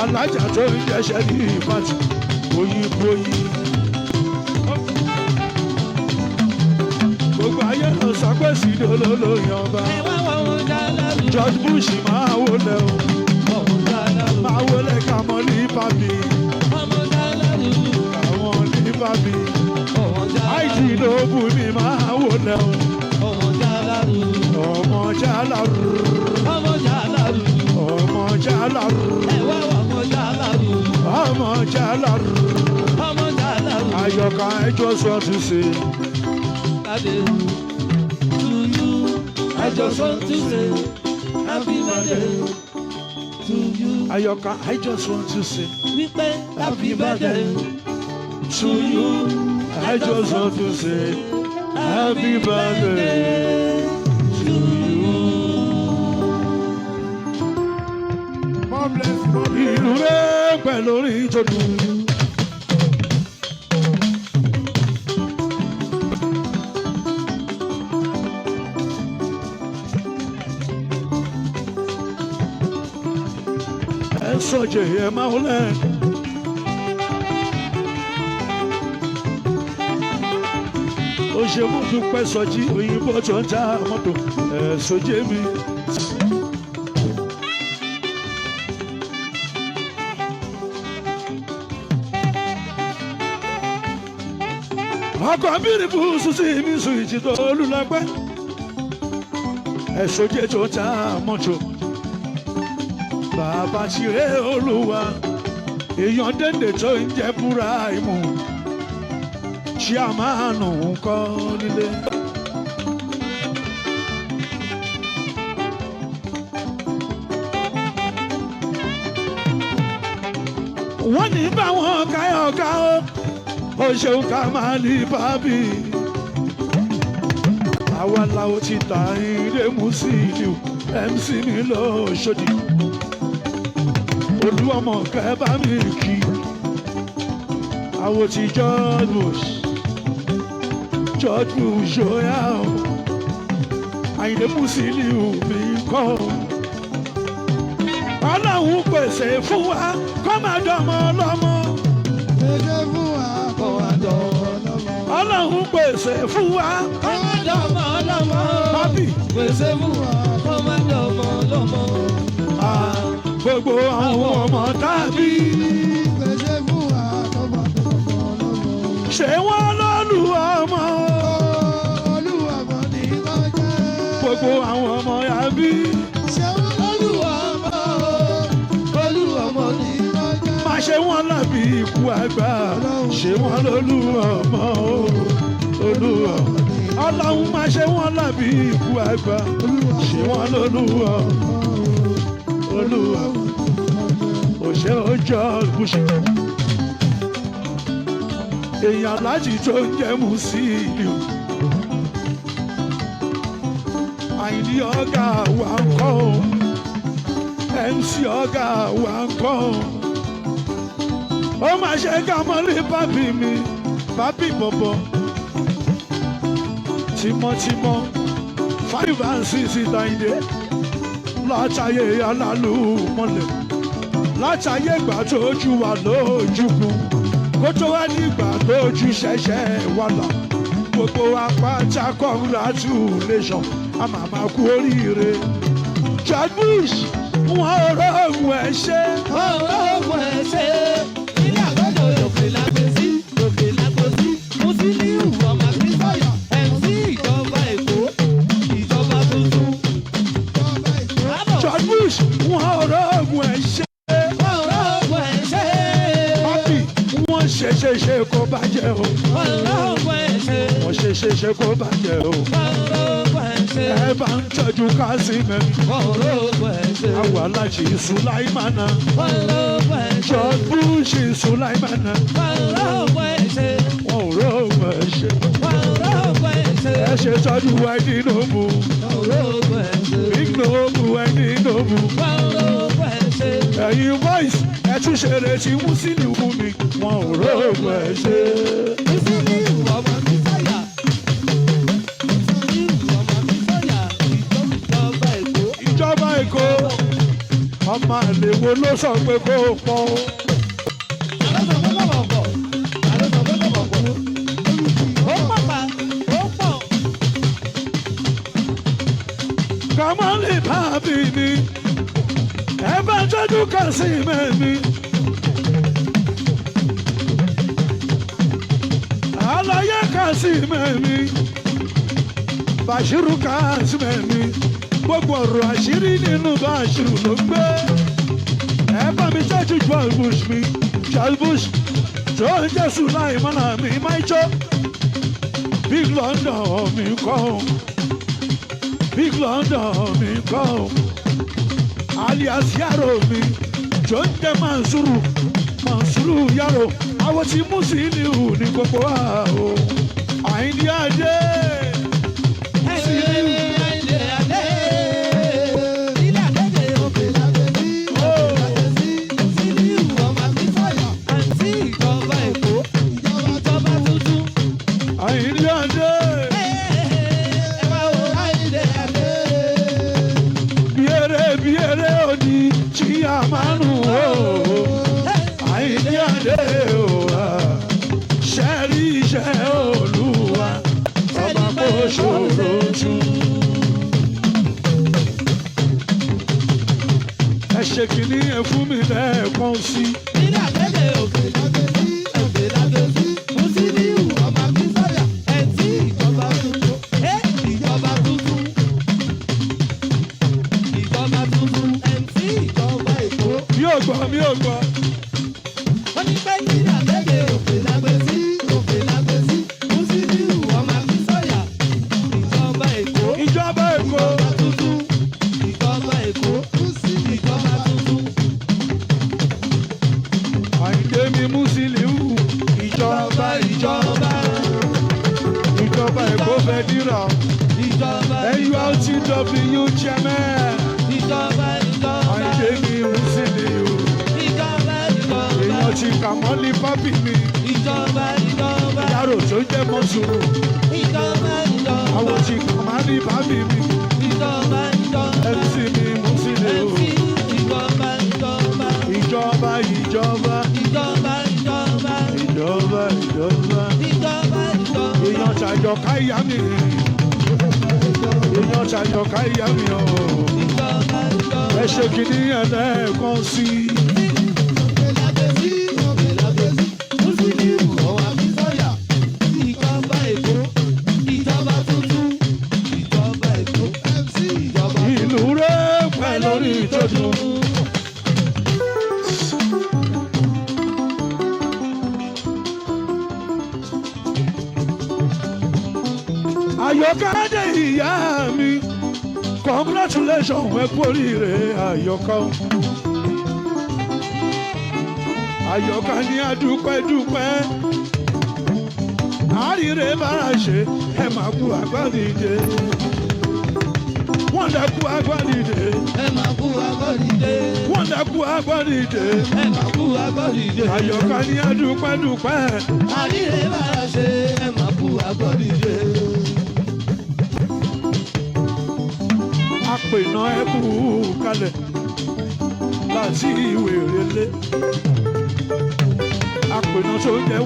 Speaker 2: alájà tó ń jẹṣẹ ní ìbátí òyìnbó yìí. gbogbo ayé lọ sọ pé sídòó ló yan ọba George Bush máa wọlé o máa wọlé kàmọ́ ní pàbí àwọn ní pàbí àìsí lóògùn mi máa wọlé o ọmọ jálárù ọmọ jálárù ọmọ jálárù àyọkà ẹjọ́ sọ ti ṣe.
Speaker 3: I just want to say happy birthday to you.
Speaker 2: Àyọkà, I just want to say
Speaker 3: Wípé happy birthday
Speaker 2: to you. I just want to say happy birthday to you.
Speaker 1: God bless you. God bless you.
Speaker 2: Ìlú rẹ̀ pẹ̀lú orin tó dùn. Sọjẹ ẹ máa wọlé. Ó ṣe mú dúpẹ́ sọjí òyìnbó tó ń ta mọ́tò ẹ sọjẹ mi. Ọkọ̀ bírí fún sísí mi sùn ìjìtò olùlọ́gbẹ́. Ẹ sọjẹ tó ń ta mọ́tò. Bàbá tiré olúwa èèyàn dédé tó ń jẹ́ búra ìmú ṣé a máa nù ń kọ́ nílé. wọ́n ní báwọn káyọ̀ká ó ṣeun ká máa ní bábí. àwa làwọn ti ta ilé Musiliu MC mi lọ́ṣọ́dì. Olú ọmọ kẹ bá mi kí àwọn ti George Bush yóyá o Àyìndé Musiliu mi kọ́ Ọlọ́run pèsè fún wa kó máa dọ́mọ lọ́mọ.
Speaker 1: Pèsè fún wa kó máa dọ́mọ lọ́mọ.
Speaker 2: Ọlọ́run pèsè fún wa
Speaker 3: kó máa dọ́mọ lọ́mọ.
Speaker 2: Bábí
Speaker 3: Pèsè fún wa kó máa dọ́mọ lọ́mọ.
Speaker 2: Gbogbo àwọn ọmọ tàbí
Speaker 1: Pèsè fún wa kó máa dọ́mọ lọ́mọ.
Speaker 2: ṣé wọ́n lọ́lù ọmọ.
Speaker 1: Olúwàmọ̀ ní lọ́jọ́.
Speaker 2: Gbogbo àwọn ọmọ yàbí.
Speaker 1: Ṣé Olúwàmọ̀ ní lọ́jọ́.
Speaker 2: Má ṣe wọ́n lábí ikú àgbà ṣé wọ́n lọ́lù ọmọ Olúwa. Ọlọ́run má ṣe wọ́n lábí ikú àgbà ṣé wọ́n lọ́lù ọmọ Olúwa. Òṣè ọjọ́ Bush èèyàn láti tó ń jẹ́ Musiliu. Àyìndí ọ̀gá wa ń kọ́ MC ọ̀gá wa ń kọ́ ó máa ṣe ká mọ́lé bábí mi bábí bọ̀bọ̀ tímọ́tímọ́ 5 and 6 Àyìndé látàyè alálù mọ́lẹ̀ látàyè ìgbà tó ojú wa lójúkun kó tó wá nígbà tó ojú ṣẹ̀ṣẹ̀ wà là gbogbo apáta congratulation a máa máa kú oríire. George Bush wọn ò rọrùn ẹ ṣe.
Speaker 3: Ọ̀rọ̀ ẹ̀ ṣe ilé àgọ́jọ òkè lágbèsí òkè lágbèsí Musiliu ọmọ Akínsọ́yọ̀ MC ìjọba Èkó ìjọba tuntun.
Speaker 2: George Bush wọn ò rọrùn ẹ ṣe.
Speaker 3: Ọ̀rọ̀ ẹ̀ ṣe
Speaker 2: Bábí wọ́n ṣe kó bàjẹ́ o.
Speaker 3: ọ̀rọ̀ ẹ̀ ṣe
Speaker 2: wọ́n ṣe kó bàjẹ́ o.
Speaker 3: ọ̀rọ̀ ẹ̀ ṣe
Speaker 2: ẹ bá ń tọ́jú Kásímẹ́mì.
Speaker 3: ọ̀rọ̀ ẹ̀ ṣe
Speaker 2: àwa alájí Sùláìmánà.
Speaker 3: ọ̀rọ̀ ẹ̀ ṣe
Speaker 2: George Bush Sùláìmánà.
Speaker 3: ọ̀rọ̀ ẹ̀ ṣe
Speaker 2: wọn ò rọrùn ẹ ṣe.
Speaker 3: ọ̀rọ̀ ẹ̀ ṣe.
Speaker 2: ẹ ṣe tọ́jú ẹni nóbù. Big nóbù ẹni nóbù. Ẹ̀yin boys ẹ tún ṣeré tí Musiliu fún mi. Wọ́n ò rògbò ẹ̀ ṣe. Ìjọba Èkó ọmọ àlè wo ló sọ pé kó o pọ̀ o. Kamali bàbí ni ẹ bá tọ́jú Kasim mi. Àlàyé Kasim mi. Bashiru Kasim mi. Gbogbo ọ̀rọ̀ àṣírí nínú Bashiru ló gbé. Ẹ bá mi tọ́jú Joel Bush mi. Joel Bush tó ń jẹ́ Sulaimana mi máa jọ. Big London mi kọ́. Big London mi kọ́. Alias Yaro mi. Tó ń jẹ́ Mansuru Yaro. Àwọn tí Musiliu ní gbogbo wa o. Àyìndí Adé. Ṣe kìíní ẹ fún mi lẹ́ẹ̀kan sí.
Speaker 3: Nílẹ̀ àgbẹ̀dẹ̀ òkè lágbèsí, òkè lágbèsí, Musiliu ọmọ Akínsọ́yà, ẹ̀tí ìjọba tuntun, ìjọba tuntun, ìjọba tuntun, ẹ̀tí ìjọba Èkó.
Speaker 2: Mi ò gbọ́, mi ò gbọ́.
Speaker 3: Wọ́n ní pé nílẹ̀ àgbẹ̀dẹ̀ òkè lágbèsí, Musiliu ọmọ Akínsọ́yà, ìjọba Èkó.
Speaker 2: Ìjọba Èkó.
Speaker 3: Ìjọba tuntun, ìjọba Èkó.
Speaker 2: Àyìndé mi Musiliu ìjọba Èkó fẹ́ dírà NURTW chairman Àyìndé mi Musiliu èèyàn ti Kamali bábí mi Yàrá tó jẹ́ Mọ́sùrù àwọn ti Kamali bábí mi MC mi Musiliu ìjọba èèyàn ṣàjọká ìyá mi o ẹ ṣe kìíní ẹlẹ́ẹ̀kan sí i. Ìlú rẹ̀ pẹ̀ lórí ìtọ́jú. Àyọ̀ká dé ìyá mi, congratulations ẹ kú oríire Àyọ̀ká. Àyọ̀ká ní adúpẹ́, àríre bára ṣe ẹ máa kú àgbàdìde. Wọ́n dá kú àgbàdìde.
Speaker 3: Ẹ máa kú àgbàdìde.
Speaker 2: Wọ́n dá kú àgbàdìde.
Speaker 3: Ẹ máa kú àgbàdìde.
Speaker 2: Àyọ̀ká ní adúpẹ́.
Speaker 3: Àríre bára ṣe ẹ máa kú àgbàdìde.
Speaker 2: Àpènà ẹkú kalẹ̀ láti ìwé relé. Àpènà tó jẹ́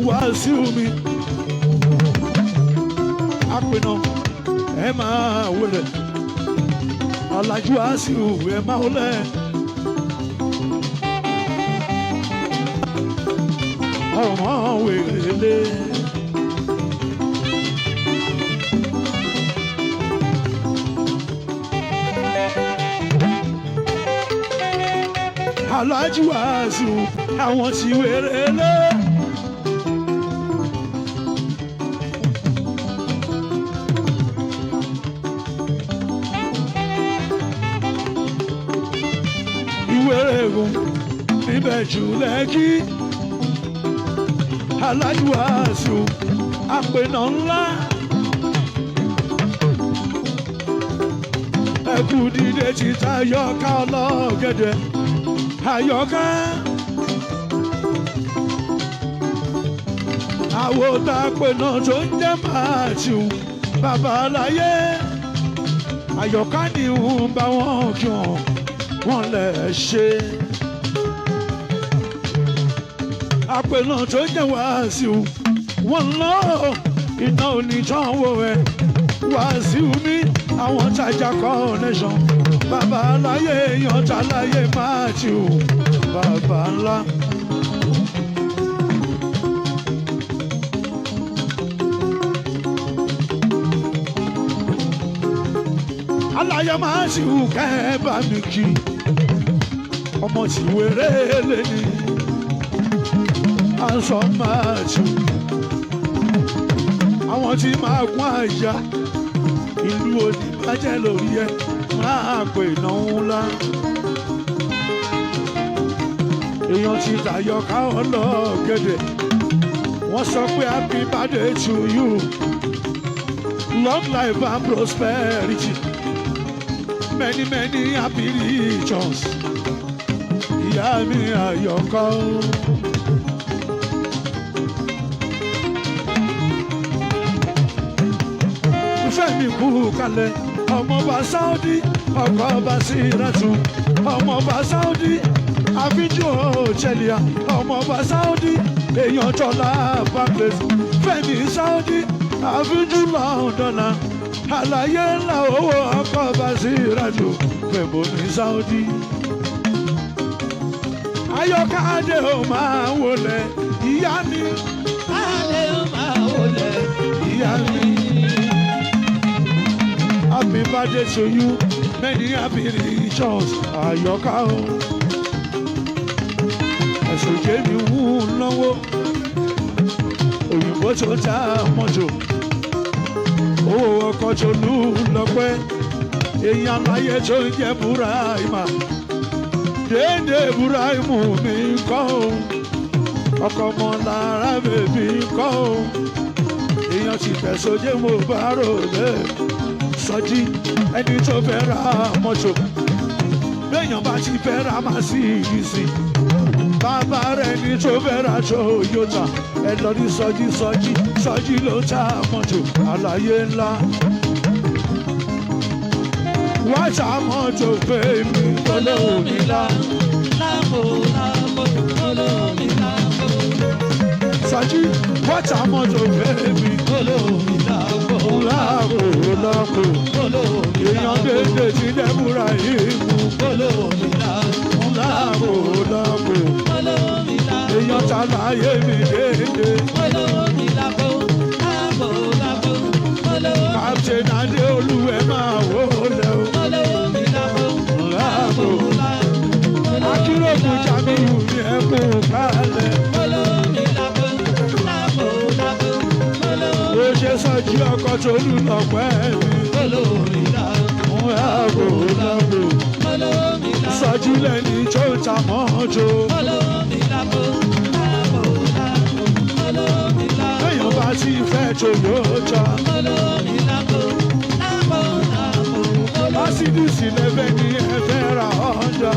Speaker 2: Wàsíù mi. Àpènà ẹ máa wọlé. Ọ̀làjú Wàsíù ẹ máa wọlé. Ọmọ wèrèlé. Ọ̀làjú Wàsíù àwọn tí wèrèlé. Ìwérégùn níbẹ̀ jù Lẹ́kì. alájùwàsù àpènà ńlá. Ẹkú dídé ti Àyọ̀ká ọlọ́gẹ̀dẹ̀ Àyọ̀ká. Àwọn àpènà tó ń jẹ́ Màtíù bàbá aláyé. Àyọ̀ká ni ń bá wọn kí wọn lè ṣe. Àpènà tó ń jẹ́ Wàsíù wọn lọ iná onítọ́wò ẹ̀. Wàsíù ní àwọn tajà connection bàbá aláyé èèyàn tàláyé Màtíù bàbá ńlá. Aláyé Màtíù kẹ́ bá mi kí ọmọ tí wéré lé ní aṣọ Màtíù. Àwọn tí máa gún àyà ìlú oníbàjẹ́ lórí ẹ máa pè náwó ńlá. Èèyàn ti Àyọ̀ká ọlọ́gẹ̀dẹ̀ wọ́n sọ pé happy birthday to you, long life and prosperity, many many happy returns. Ìyá mi Àyọ̀ká. Fẹ́mi kú kalẹ̀ ọmọọba Saudi ọkọ ọba Sírátù ọmọọba Saudi àfijù òjẹlìà ọmọọba Saudi èèyàn jọlá Barclays Fẹ́mi Saudi àfijù Lọ́ndọ̀nà àlàyé ńlá owó ọkọ ọba Sírátù Fẹ́mi ní Saudi. Àyọ̀ká adé ò máa wọlé ìyá mi.
Speaker 3: Adé ò máa wọlé
Speaker 2: ìyá mi. Happy birthday to you, many happy returns, Àyọ̀ká o. Ẹ̀sùn jẹ́ mi wú náwó, òyìnbó tó ta mọ́tò, owó ọkọ̀ tó lù lọ́pẹ́, èèyàn láyé tó ń jẹ́ Bùráìmà, dédé Bùráìmù mi kọ́ o, ọkọ̀ ọmọ lára bèbí kọ́ o, èèyàn ti tẹ̀sọ́ jẹ́ mo bá rò lé. Sọjí ẹni tó fẹ́ ra mọ́tò béèyàn bá ti fẹ́ ra Mercedes bàbá rẹ̀ ní tó fẹ́ ra Toyota ẹ lọ ní Sọjí ló ta mọ́tò àlàyé ńlá. Wá ta mọ́tò fèmí olómi ńlá. Sọjí wá ta mọ́tò fèmí olómi ńlá. Láàbò èèyàn dédé ti dẹ́bùrà yìí mú. Láàbò èèyàn tàlàyé mi dédé. Captain Adéolú ẹ máa wọlé o. Láàbò Akíròkù Jamiu ní ẹkùn kálẹ̀. Ó ṣe Sọjí ọkọ̀ tó lù lọ́pẹ́ mi. Láàbò Sọjí lẹ́ni tó ń ta mọ́tò. Lẹ́yìn bá ti fẹ́ Toyota. Mercedes lẹ́fẹ̀ẹ́ ní ẹ fẹ́ ra Honda.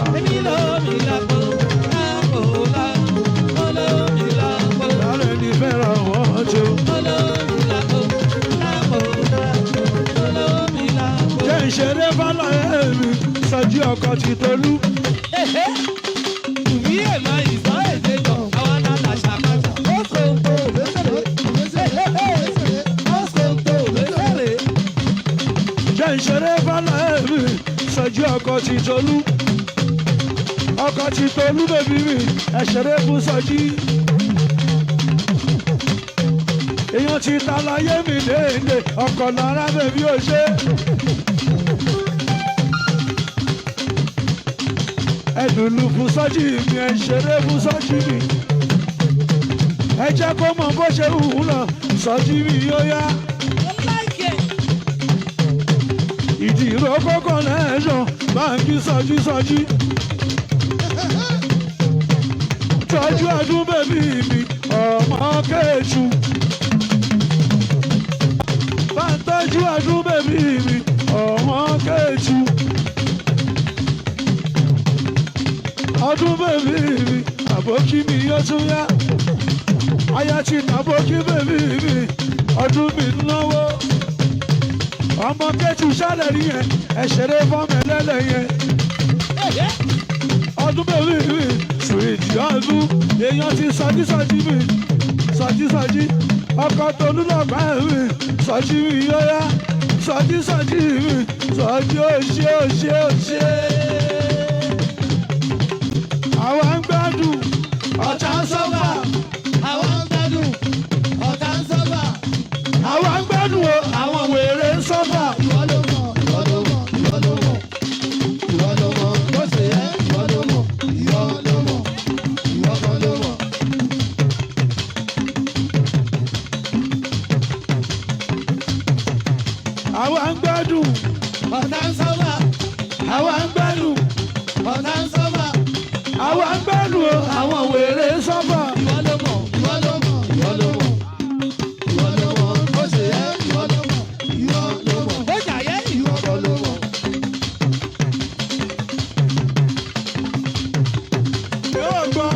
Speaker 2: Lálẹ́ ní fẹ́ ra mọ́tò. Jẹ́ ìṣeré fàlàyé mi, Sọjí ọkọ̀ ti Tolú. Jẹ́ ìṣeré fàlàyé mi, Sọjí ọkọ̀ ti Tolú. Ọkọ̀ ti Tolú bèbí mi, ẹ̀ṣẹ̀rẹ́ fún Sọjí. Èèyàn ti tàlàyé mi déédéé, ọkọ̀ lára bèbí ò ṣe. Ẹ̀dùnlù fún Sọjí mi, ẹ̀ṣẹ̀rẹ́ fún Sọjí mi. Ẹ jẹ́ kó mọ̀ bó ṣe wù ú lọ, Sọjí mi yóò yá. Ìdí ìrókò connection báńkì Sọjí. Tọ́jú ọdún bèbí mi, ọmọ kẹ́ẹ̀tù bá ń tọ́jú ọdún bèbí mi ọmọ kẹ́ẹ̀tù ọdún bèbí mi àbókí mi yóò tún yá aya ti nàbókí bèbí mi ọdún mi náwó ọmọ kẹ́ẹ̀tù sálẹ̀ rí yẹn ẹ̀ṣẹ̀rẹ̀ fọ́mọ ẹlẹ́lẹ̀ yẹn ọdún bèbí mi sùwìtì ọdún èèyàn ti sọjí mi sọjí ọkọ̀ tolúlọ̀pá mi sọjí mi yóyá sọjí mi sọjí òṣè. àwa ń gbádùn ọ̀tá ń sọ́fà.
Speaker 3: àwa ń gbádùn ọ̀tá ń sọ́fà.
Speaker 2: àwa ń gbádùn o àwọn wèrè ń sọ́fà.
Speaker 3: ìwọ ló mọ̀ ìwọ ló mọ̀ ìwọ ló mọ̀ ìwọ ló mọ̀ bó ṣe yẹ ìwọ ló mọ̀ ìwọ ló mọ̀ ìwọ kan ló mọ̀.
Speaker 2: àwa ń gbádùn
Speaker 3: ọ̀tá ń sọ́fà.
Speaker 2: àwa ń gbádùn
Speaker 3: ọ̀tá ń sọ́fà.
Speaker 2: àwa ń gbádùn o àwọn wèrè ń sọ́fà.
Speaker 3: ìwọ ló mọ̀ ìwọ ló mọ̀ ìwọ ló mọ̀ ìwọ ló mọ̀ bó ṣe yẹ ìwọ ló mọ̀ ìwọ ló mọ̀ bó ṣe yẹ ìwọ kan ló mọ̀.
Speaker 2: yóò gbọ́.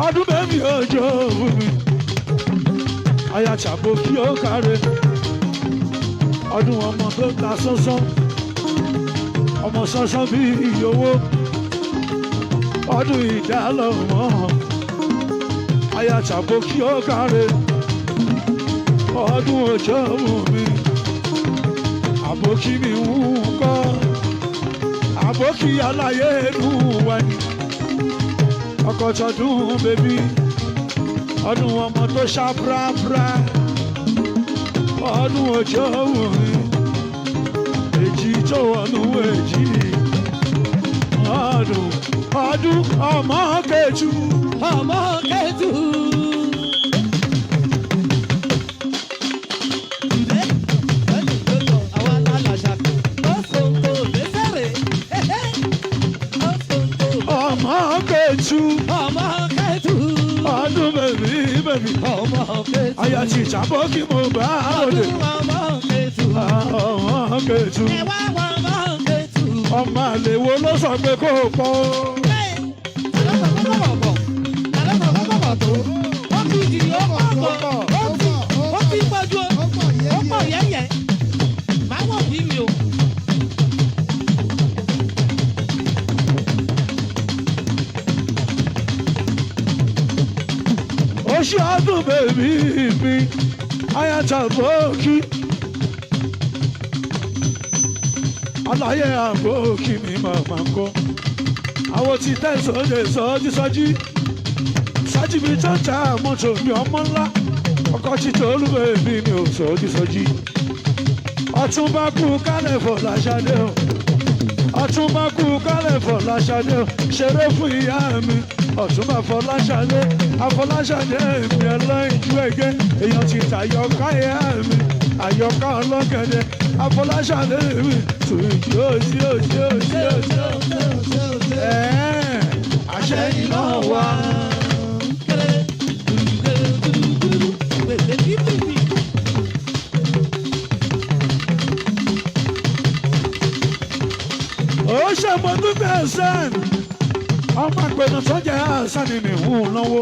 Speaker 2: ọdún bẹ́ẹ̀ni ọjọ́ mi ayàtàbò kí ó kárẹ̀ ọdún ọmọ tó ta sánsán ọmọ sánsán bí ìyówó ọdún ìdálọ́mọ́ ayàtàbò kí ó kárẹ̀ ọdún ọjọ́ mi àbókí mi ń kọ́ àbókí aláyé inú wa ni ọkọ̀ tọdún bèbí ọdún ọmọ tó ṣá prapra ọdún ọjọ́ òní èjì tó wọnú èjì ọdún ọmọ kẹtù.
Speaker 3: ọmọ kẹtù.
Speaker 2: ọmọ kẹtù.
Speaker 3: ọmọ kẹtù.
Speaker 2: ọdún bèbí
Speaker 3: ọmọ kẹtù.
Speaker 2: àyà tí ìjàmbá kí mo bá òde.
Speaker 3: ọmọ kẹtù.
Speaker 2: ọmọ kẹtù.
Speaker 3: ẹ wá wọ ọmọ kẹtù.
Speaker 2: ọmọ àlè wo ló sọ pé kó o pọ̀ o. Oṣù ọdún bèbí mi ayàtàbókí aláyé àbókí mi màmá kọ́ àwọn tí tẹ̀sán lè sọ́jí mi tó ta mọ́tò mi ọmọ ńlá ọkọ̀ títọ́ olúbẹ̀bí mi ò sọ́jí ọ̀túnba kú kálẹ̀ fọ̀ láṣadé o ọ̀túnba kú kálẹ̀ fọ̀ láṣadé o ṣeré fún ìyá mi ọ̀túnba Fọláṣadé Afọláṣadé mi ẹlẹ́yinjú ẹ̀gẹ́ èèyàn ti tàyọ̀ká ìyá mi àyọ̀ká ọlọ́gẹ̀dẹ̀ Afọláṣadé mi tùjì òsì àṣẹ iná wa. ó ṣe mo dúpẹ́ sẹ́n ọmọ àgbẹ̀nà sọ́jà sani mi hùn náwó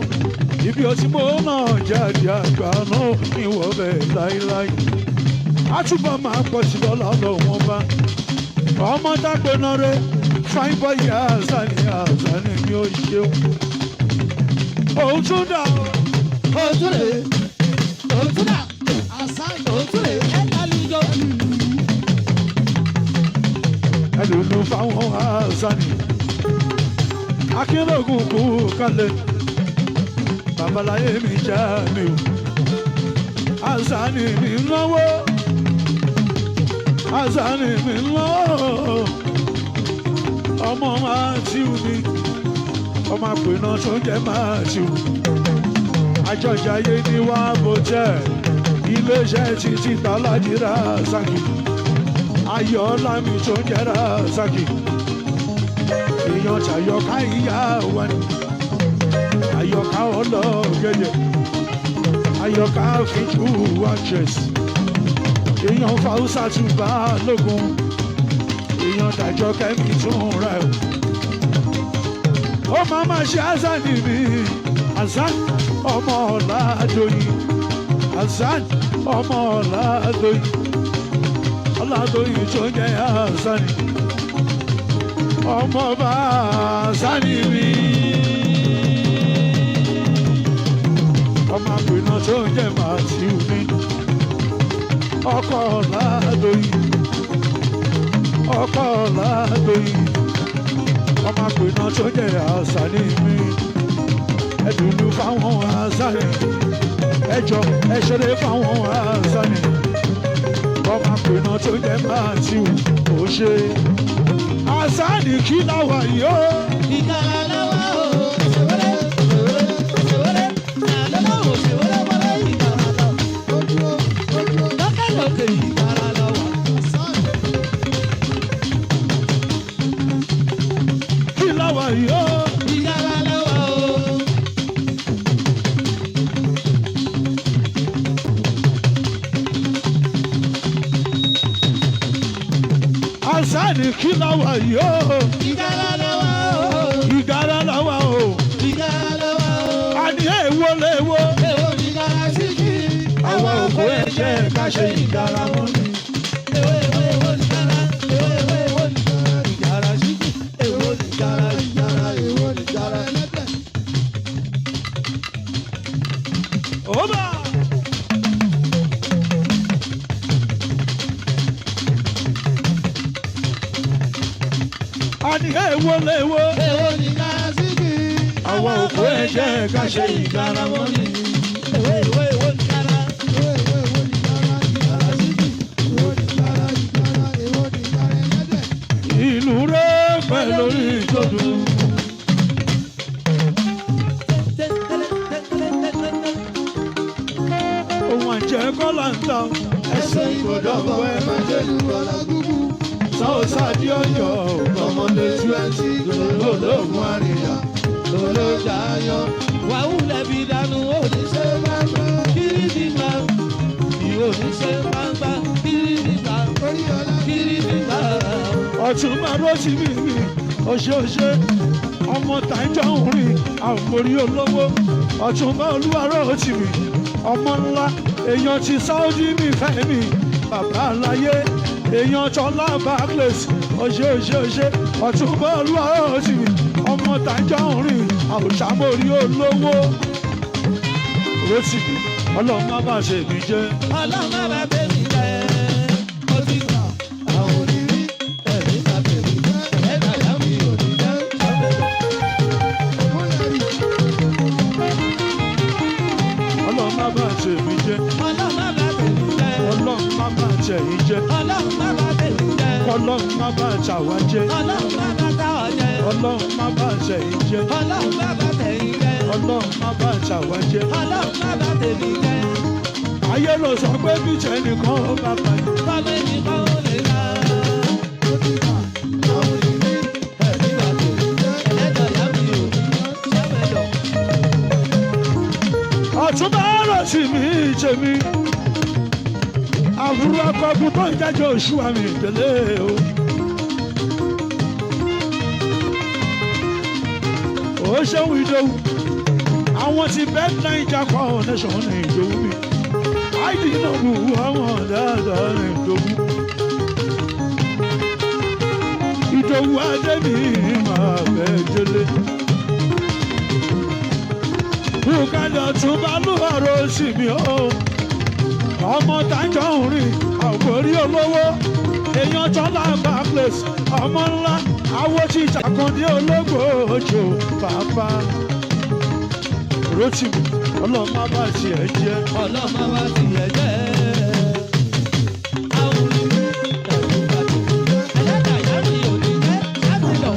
Speaker 2: ibi ọtí mo náà jáde àgbà náà ìwọ bẹ́ẹ̀ láíláí àtúbọ̀ máa pọ̀ sí lọ́la lọ́wọ́n bá ọmọ dágbéná rẹ fine boy àṣàní mi ò ṣeun òun tún dà
Speaker 3: òtún lè òtún dà òtún lè ẹ̀ẹ́dálùjọ.
Speaker 2: ẹlòlù fáwọn àṣàní akínlógún kú kalẹ̀ babaláyé mi já mi o àṣàní mi náwó àṣàní mi náwó ọmọ Matthew mi ọmọ àpènà tó jẹ́ Matthew àjọjáyé ní wá bòtẹ́ iléeṣẹ́ títí tàlájì Rasaki ayọ̀ọ́lá mi tó jẹ́ Rasaki. èèyàn tàyọ̀ká ìyá wa ni àyọ̀ká ọlọ́gẹ̀dẹ̀ àyọ̀ká fíjú actress èèyàn fàúsà tún bá lógun èèyàn tàjọ kẹ́mi tún rẹ̀ ó máa ma ṣe Hasan mi Hasan ọmọ Ọ̀làdọ̀yìn Hasan ọmọ Ọ̀làdọ̀yìn Ọ̀làdọ̀yìn tó jẹ́ Hasan ọmọ bá Hasan mi ọmọ àpènà tó jẹ́ Matthew mi ọkọ Ọ̀làdọ̀yìn ọkọ Ọ̀làdọ̀yìn ọmọ àpènà tó jẹ́ Hasan mi ẹdùnú fáwọn Hasan ẹjọ ẹṣẹlẹ fáwọn Hasan ọmọ àpènà tó jẹ́ Matthew ó ṣe Hasan kí láwà yó.
Speaker 3: ìkàrà lọ́wọ́ o ṣèwọ́lẹ́ ṣèwọ́lẹ́ àlọ́wọ́ ṣèwọ́lẹ́ wọlé ìkàrà lọ. lókè lókè ìkàrà lọ́wọ́.
Speaker 2: kí láwà yó.
Speaker 3: ìkàrà lọ́wọ́ o.
Speaker 2: Hasan kí láwà yó.
Speaker 3: ìkàrà lọ́wọ́ o.
Speaker 2: ìgárá láwà o.
Speaker 3: ìkàrà lọ́wọ́ o.
Speaker 2: àní èwo léwo.
Speaker 3: èwo ni ìkàrà sí kí.
Speaker 2: àwọn òkú ẹ̀jẹ̀ ká ṣe ìgárá wọn ni.
Speaker 3: èwo ni ìkàrà. èwo ni ìkàrà. ìkàrà sí kí. èwo ni ìkàrà. ìkàrà èwo ni ìkàrà.
Speaker 2: Oba! àní èwo léwo.
Speaker 3: èwo ni ìkàrà sí kí.
Speaker 2: àwọn òkú ẹ̀jẹ̀ ká ṣe ìgárá wọn ni.
Speaker 3: èwo ni ìkàrà. èwo ni ìkàrà. ìkàrà sí kí. èwo ni ìkàrà. ìkàrà èwo ni ìkàrà ẹlẹ́dẹ̀.
Speaker 2: ìlú rẹ̀ pẹ̀ lórí ìjọdún. ohun àjẹ́ kọ́lá ń ta ẹsẹ̀ ìgbọ̀dọ̀ bọ̀ ẹ má jẹ́ sáwọ́sá di ọ̀yọ́ ọmọdé 20 olóògùn àríyá olóòjà ayọ̀.
Speaker 3: wàhù lẹ́bi dànù oníṣẹ́ gbangba kiri nígbà oníṣẹ́ gbangba kiri nígbà kiri nígbà.
Speaker 2: ọ̀tún máa rọ́ọ̀tì mi ọ̀ṣọ́ṣẹ́ ọmọ tàìjọ́ ń rìn àmórí olówó ọ̀tún máa olúwa rọ́ọ̀tì mi ọmọ ńlá èèyàn ti Saudi mi fẹ́ mi bàbá aláyé èèyàn tọ́lá Barclays ọ̀ṣọ́ṣẹ́ ọ̀tún máa olúwa rọ́ọ̀tì mi ọmọ tàìjọ́ ń rìn àwòṣàmórí olówó rọ́ọ̀tì mi ọlọ́run má bàa ṣe mí jẹ́.
Speaker 3: ọlọ́run má bàa bẹ̀ mí jẹ́ ó ti gbà àwọn onírí ẹ̀mí bá bẹ̀ mí jẹ́ ẹ̀dá yá mi ò ní jẹ́ sọ́bẹ̀.
Speaker 2: ọlọ́run má bàa ṣe mí jẹ́.
Speaker 3: ọlọ́run má bàa bẹ̀ mí jẹ́.
Speaker 2: ọlọ́run má bàa ṣe yín jẹ́.
Speaker 3: ọlọ́run má bàa bẹ̀ mí jẹ́.
Speaker 2: ọlọ́run má bàa ṣà wá jẹ́.
Speaker 3: ọlọ́run má bàa tà ọ́ jẹ́.
Speaker 2: ọlọ́run má bàa ṣe yín jẹ́.
Speaker 3: ọlọ́run má bàa tẹ̀ yín jẹ́.
Speaker 2: ọlọ́run má bàa ṣà wá jẹ́.
Speaker 3: ọlọ́run má bàa tẹ̀ mí jẹ́.
Speaker 2: ayé ló sọ pé bíjẹ́ nìkan ó bá bàjẹ́.
Speaker 3: kọ́lé nìkan ó lè ra. ó ti gbà àwọn onírí ẹ̀mí bá bẹ̀ mí jẹ́ ẹ̀dá yá mi ò ní jẹ́ sọ́bẹ̀ lọ.
Speaker 2: ọ̀tún bá rọ̀ sí mi jẹ mi. àbúrò akọgun tó ń jẹ́jọ́ oṣù àmì ìdílé o. ó ṣeun ìdòwú àwọn ti bẹ́ẹ̀ náíjà foundation ní ìdòwú mi. àìdí náà wù àwọn dáadáa ní ìdòwú. ìdòwú adé mi máa bẹ́ẹ̀ délé. bùkálẹ̀ tún bá lùwàrọ̀ sí mi o. ọmọ tájọ́ ń rìn àwòrí olówó èèyàn tọ́lá Barclays ọmọ ńlá awo ti jàkàndé ológbò òjò bàbá Rótìmí ọlọ́run má bá tiẹ̀ jẹ́.
Speaker 3: ọlọ́run má bá tiẹ̀ jẹ́. àwọn onírí ẹ̀mí bá bẹ̀ mí jẹ́ ẹ̀dá yá mi ò ní jẹ́ sọ́bẹ̀ lọ.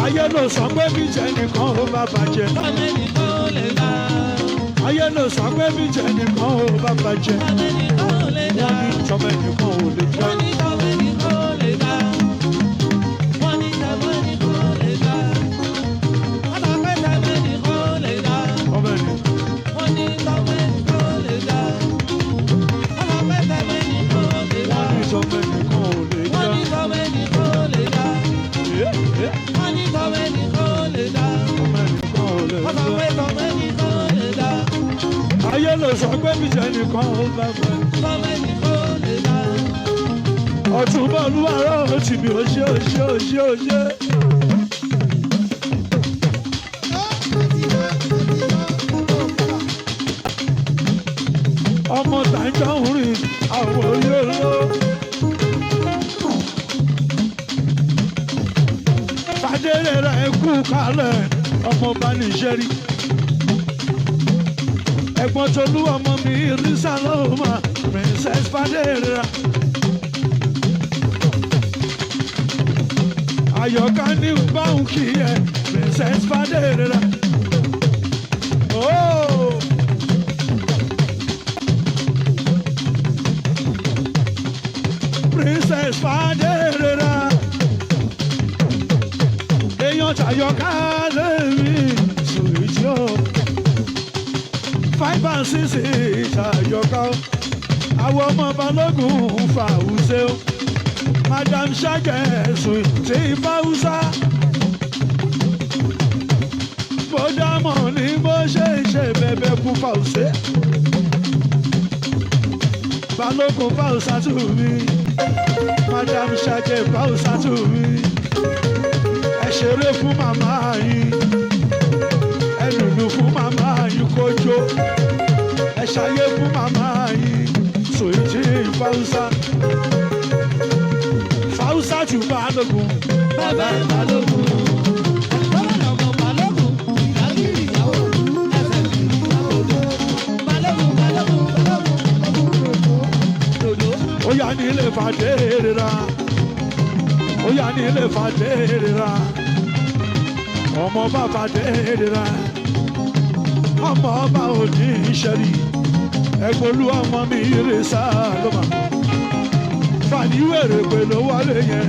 Speaker 2: ayé ló sọ pé bíjẹ́ nìkan ó bá bàjẹ́.
Speaker 3: kọ́lé nìkan ó lè ra.
Speaker 2: ayé ló sọ pé bíjẹ́ nìkan ó bá bàjẹ́.
Speaker 3: kọ́lé nìkan ó lè ra.
Speaker 2: wọ́n ní tọ́mọ nìkan ò lè jẹ́.
Speaker 3: wọ́n ní kọ́lé nìkan ó lè ra.
Speaker 2: lè sọ pé mi jẹ́ nìkan ó bá fẹ́.
Speaker 3: Bọ́lá nìkan ó lè dá.
Speaker 2: Ọ̀túnba Olúwarọ̀ ti mi ò ṣe ò ṣe ò ṣe ò ṣe. Ọmọ tàǹjọ́ ń rìn àwọn olóró. Fàdéré rẹ̀ kú kalẹ̀ ọmọ bá ní ìṣẹ́rí. Ẹ̀gbọ́n Tolú ọmọ mi Rísà lọ́wọ́ Princess Fàdéré rà. Àyọ̀ká ní báwọn kì í ẹ Princess Fàdéré rà. Princess Fàdéré rà. Èèyàn tàyọ̀ká lèmi sùwìtì o. 5 and 6 tàyọ̀ká o. Àwọn ọmọ Balógun fàwùsẹ́ o. Madam Ṣàgẹ̀ sùwìtì fàwùsá. Mo dámọ̀ ní bó ṣe ṣe bẹ̀bẹ̀ kú fàwùsẹ́. Balógun fàwùsá tù mí. Madam Ṣàgẹ̀ fàwùsá tù mí. Ẹ ṣeré fún màmá yín, ẹ lùlù fún màmá yín kójó, ẹ ṣayé fún màmá yín, Sùwìtì Fáwùsá. Fáwùsá jù Balógun,
Speaker 3: Bàbá Balógun. Bọ́lá ọmọ Balógun. Ìdágìrì ìyàwó. Ẹsẹ̀ kìrì ìyàwó. Balógun Balógun Balógun. Dòdò.
Speaker 2: ó yá nílé Fàdéré rà, ó yá nílé Fàdéré rà, ọmọ bá Fàdéré rà, ọmọ bá òní ìṣẹ́rí, ẹgbẹ́lú ọmọ mi Rísà lọ́mọ. Fàdíwèrè pé ló wọlé yẹn,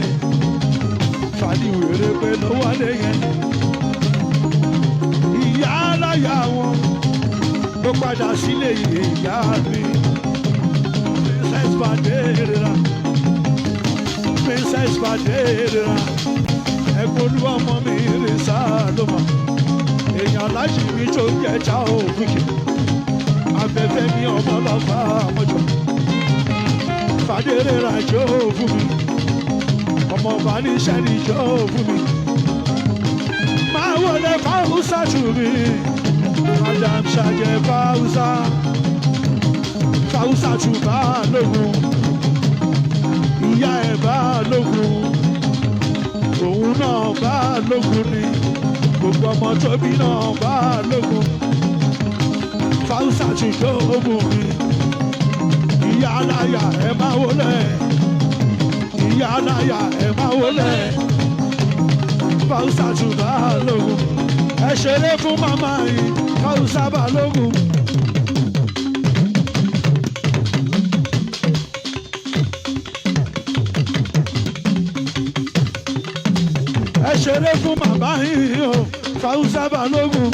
Speaker 2: fàdíwèrè pé ló wọlé yẹn. Ìyá aláya wọn ló padà sílé ìyá mi. Princess Fàdéré rà, Princess Fàdéré rà, ẹgbẹ́lú ọmọ mi Rísà lọ́mọ. Èèyàn láti mi tó jẹjà òkùnkùn, afẹ́fẹ́ mi ọmọ lọ́fà mọ́jọ. Fàdéré rà jó fún mi, ọmọ bá ní sẹ́ni jó fún mi. Máa wọlé Fáwùsá tù mí, Madam Ṣàgẹ̀ Fáwùsá. Fáwùsá tù Balógun, ìyá ẹ̀ Balógun, òun náà Balógun ni, gbogbo ọmọ tóbi náà Balógun. Fáwùsá tù jó fún mi. Ìyá aláya ẹ máa wọlé, ìyá aláya ẹ máa wọlé. Fáwùsá tù Balógun, ẹ ṣeré fún màmá yìí, Fáwùsá Balógun. Ẹ ṣeré fún màmá yìí o, Fáwùsá Balógun.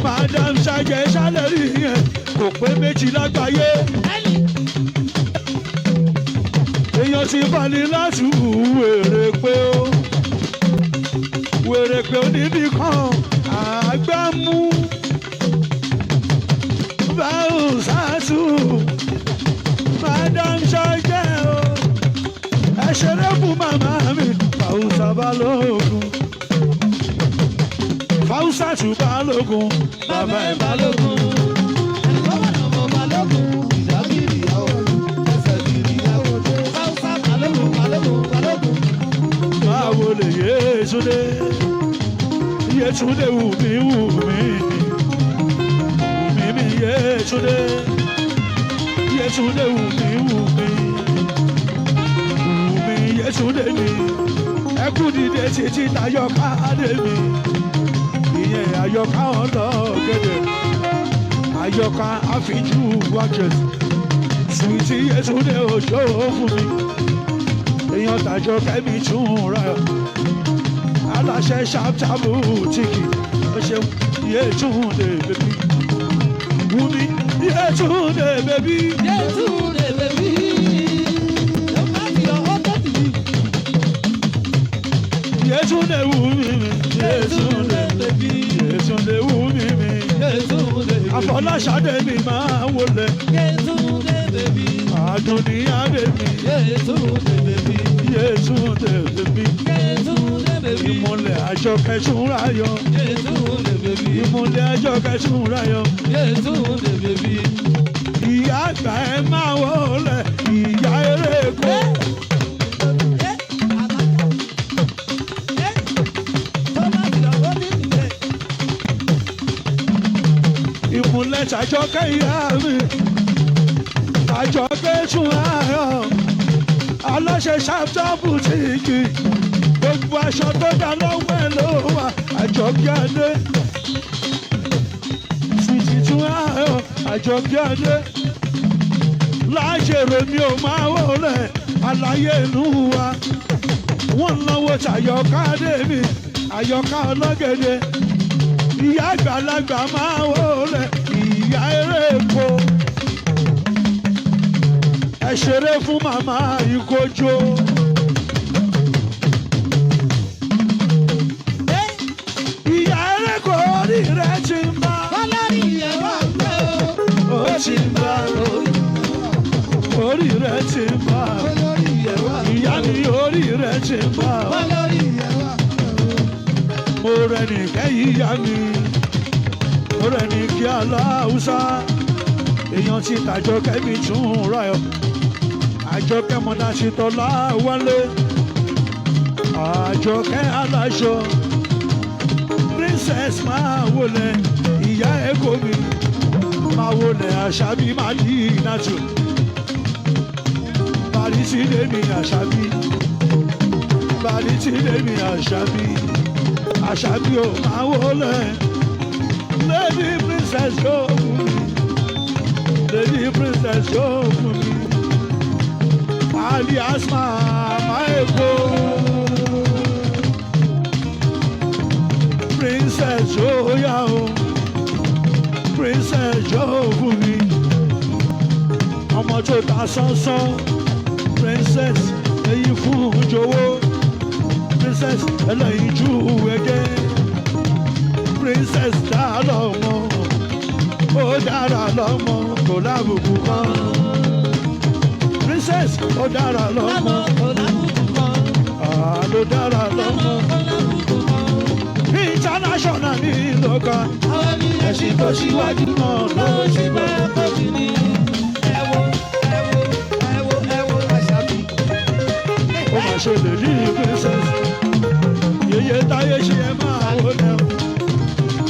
Speaker 2: Madam Ṣàgẹ̀ ṣàlẹ́rì yẹn kò pé méjì lágbàáyé. Èèyàn ti fani láti wèrè pé ó, wèrè pé ó níbi kan àgbámú. Fáwùsá tù Madam Ṣàgẹ̀ o, ẹ ṣeré fún màmá mi, Fáwùsá Balógun. Fáwùsá tù Balógun,
Speaker 3: Bàbá Balógun. Bọ́lá ọmọ Balógun. Ìdágìrì ìyàwó. Ẹsẹ̀ kìrì ìyàwó. Fáwùsá Balógun Balógun Balógun.
Speaker 2: máa wọlé Yétúndé, Yétúndé wù mí wù mí, wù mí mi Yétúndé, Yétúndé wù mí wù mí, wù mí Yétúndé mi, ẹkú dìde títí tayọ̀ká dé mi, ìyẹn Àyọ̀ká ọlọ́gẹ̀dẹ̀, Àyọ̀ká àfijú wákẹ̀t, Sùwìtì Yétúndé òjò fún mi. Èèyàn tàjọ kẹ́mi tún ra aláṣẹ ṣàtàbù tìkì ó ṣe Yétúndé bèbí Wùmí Yétúndé bèbí.
Speaker 3: Yétúndé bèbí. Don't mind your other TV.
Speaker 2: Yétúndé Wùmí mi, Yétúndé bèbí, Yétúndé Wùmí mi.
Speaker 3: Yétúndé
Speaker 2: Àfọláṣadé mi máa wọlé.
Speaker 3: Yétúndé bèbí.
Speaker 2: Àdùnníyá bèbí.
Speaker 3: Yétúndé bèbí.
Speaker 2: Yétúndé bèbí.
Speaker 3: Yétúndé bèbí.
Speaker 2: Ìmùlẹ̀ Àjọkẹ́ Súnráyọ̀.
Speaker 3: Yétúndé bèbí.
Speaker 2: Ìmùlẹ̀ Àjọkẹ́ Súnráyọ̀.
Speaker 3: Yétúndé bèbí.
Speaker 2: Ìyá àgbà ẹ máa wọlé. Ìyá eré kó. Ìmùlẹ̀ Àjọkẹ́ ìyá mi. Àjọkẹ́ Súnráyọ̀. Aláṣẹ ṣáfítà bùtíìkì. Gbogbo aṣọ tó dá lọ́wọ́ ẹ̀ ló wà. Àjọkẹ́ Adé. Sùtì Súnráyọ̀. Àjọkẹ́ Adé. Láṣẹ̀rẹ̀ mi ò máa wọlé. Àlàyé inú wa. Wọ́n náwó tàyọ̀ká Adé mi. Àyọ̀ká ọlọ́gẹ̀dẹ̀. Ìyá àgbàlagbà máa wọlé. Ìyá eré epo. Ẹ ṣeré fún màmá ìkójó. Ìyá eré kò orí rẹ̀ ti ń bá.
Speaker 3: Olórí ìyẹ̀wò ọ̀gbẹ́ o.
Speaker 2: Ó ti ń bá. Orí rẹ̀ ti ń bá.
Speaker 3: Olórí ìyẹ̀wò ọ̀gbẹ́ o.
Speaker 2: Ìyá mi orí rẹ̀ ti ń bá.
Speaker 3: Olórí ìyẹ̀wò ọ̀gbẹ́ o.
Speaker 2: Mo rẹ̀ ní kẹ́yìn ìyá mi. Mo rẹ̀ ní kí Aláùsá. Èèyàn ti tàjọkẹ́ mi Súnráyọ̀. Àjọkẹ́ mọ̀dá sí tọ́lá wálé. Àjọkẹ́ aláṣọ. Princess máa wọlé. Ìyá ẹ̀kọ́ mi. Máa wọlé Àṣàbí máa dì í nàtò. Bàrísí lèmi Àṣàbí. Bàrísí lèmi Àṣàbí. Àṣàbí ò máa wọlé. Lady Princess yóò fún mi. Lady Princess yóò fún mi. Alias Mama Eko. Princess Joya o. Princess Joe fún mi. Ọmọ tó ta sánsán. Princess èyí fún Jowó. Princess ẹlẹ́yinjú ẹgẹ́. Princess dá lọ́mọ. Ó dára lọ́mọ kò lábùkù kan. Princess ó dára lọ́mọ. Ló dára lọ́mọ. International ní ìlọ́ka. Ẹ̀sìn tó ṣíwájú náà ló ṣì bá. Ó máa ṣe lè ní Princess. Yèyé táyé ṣe ẹ máa wọlé.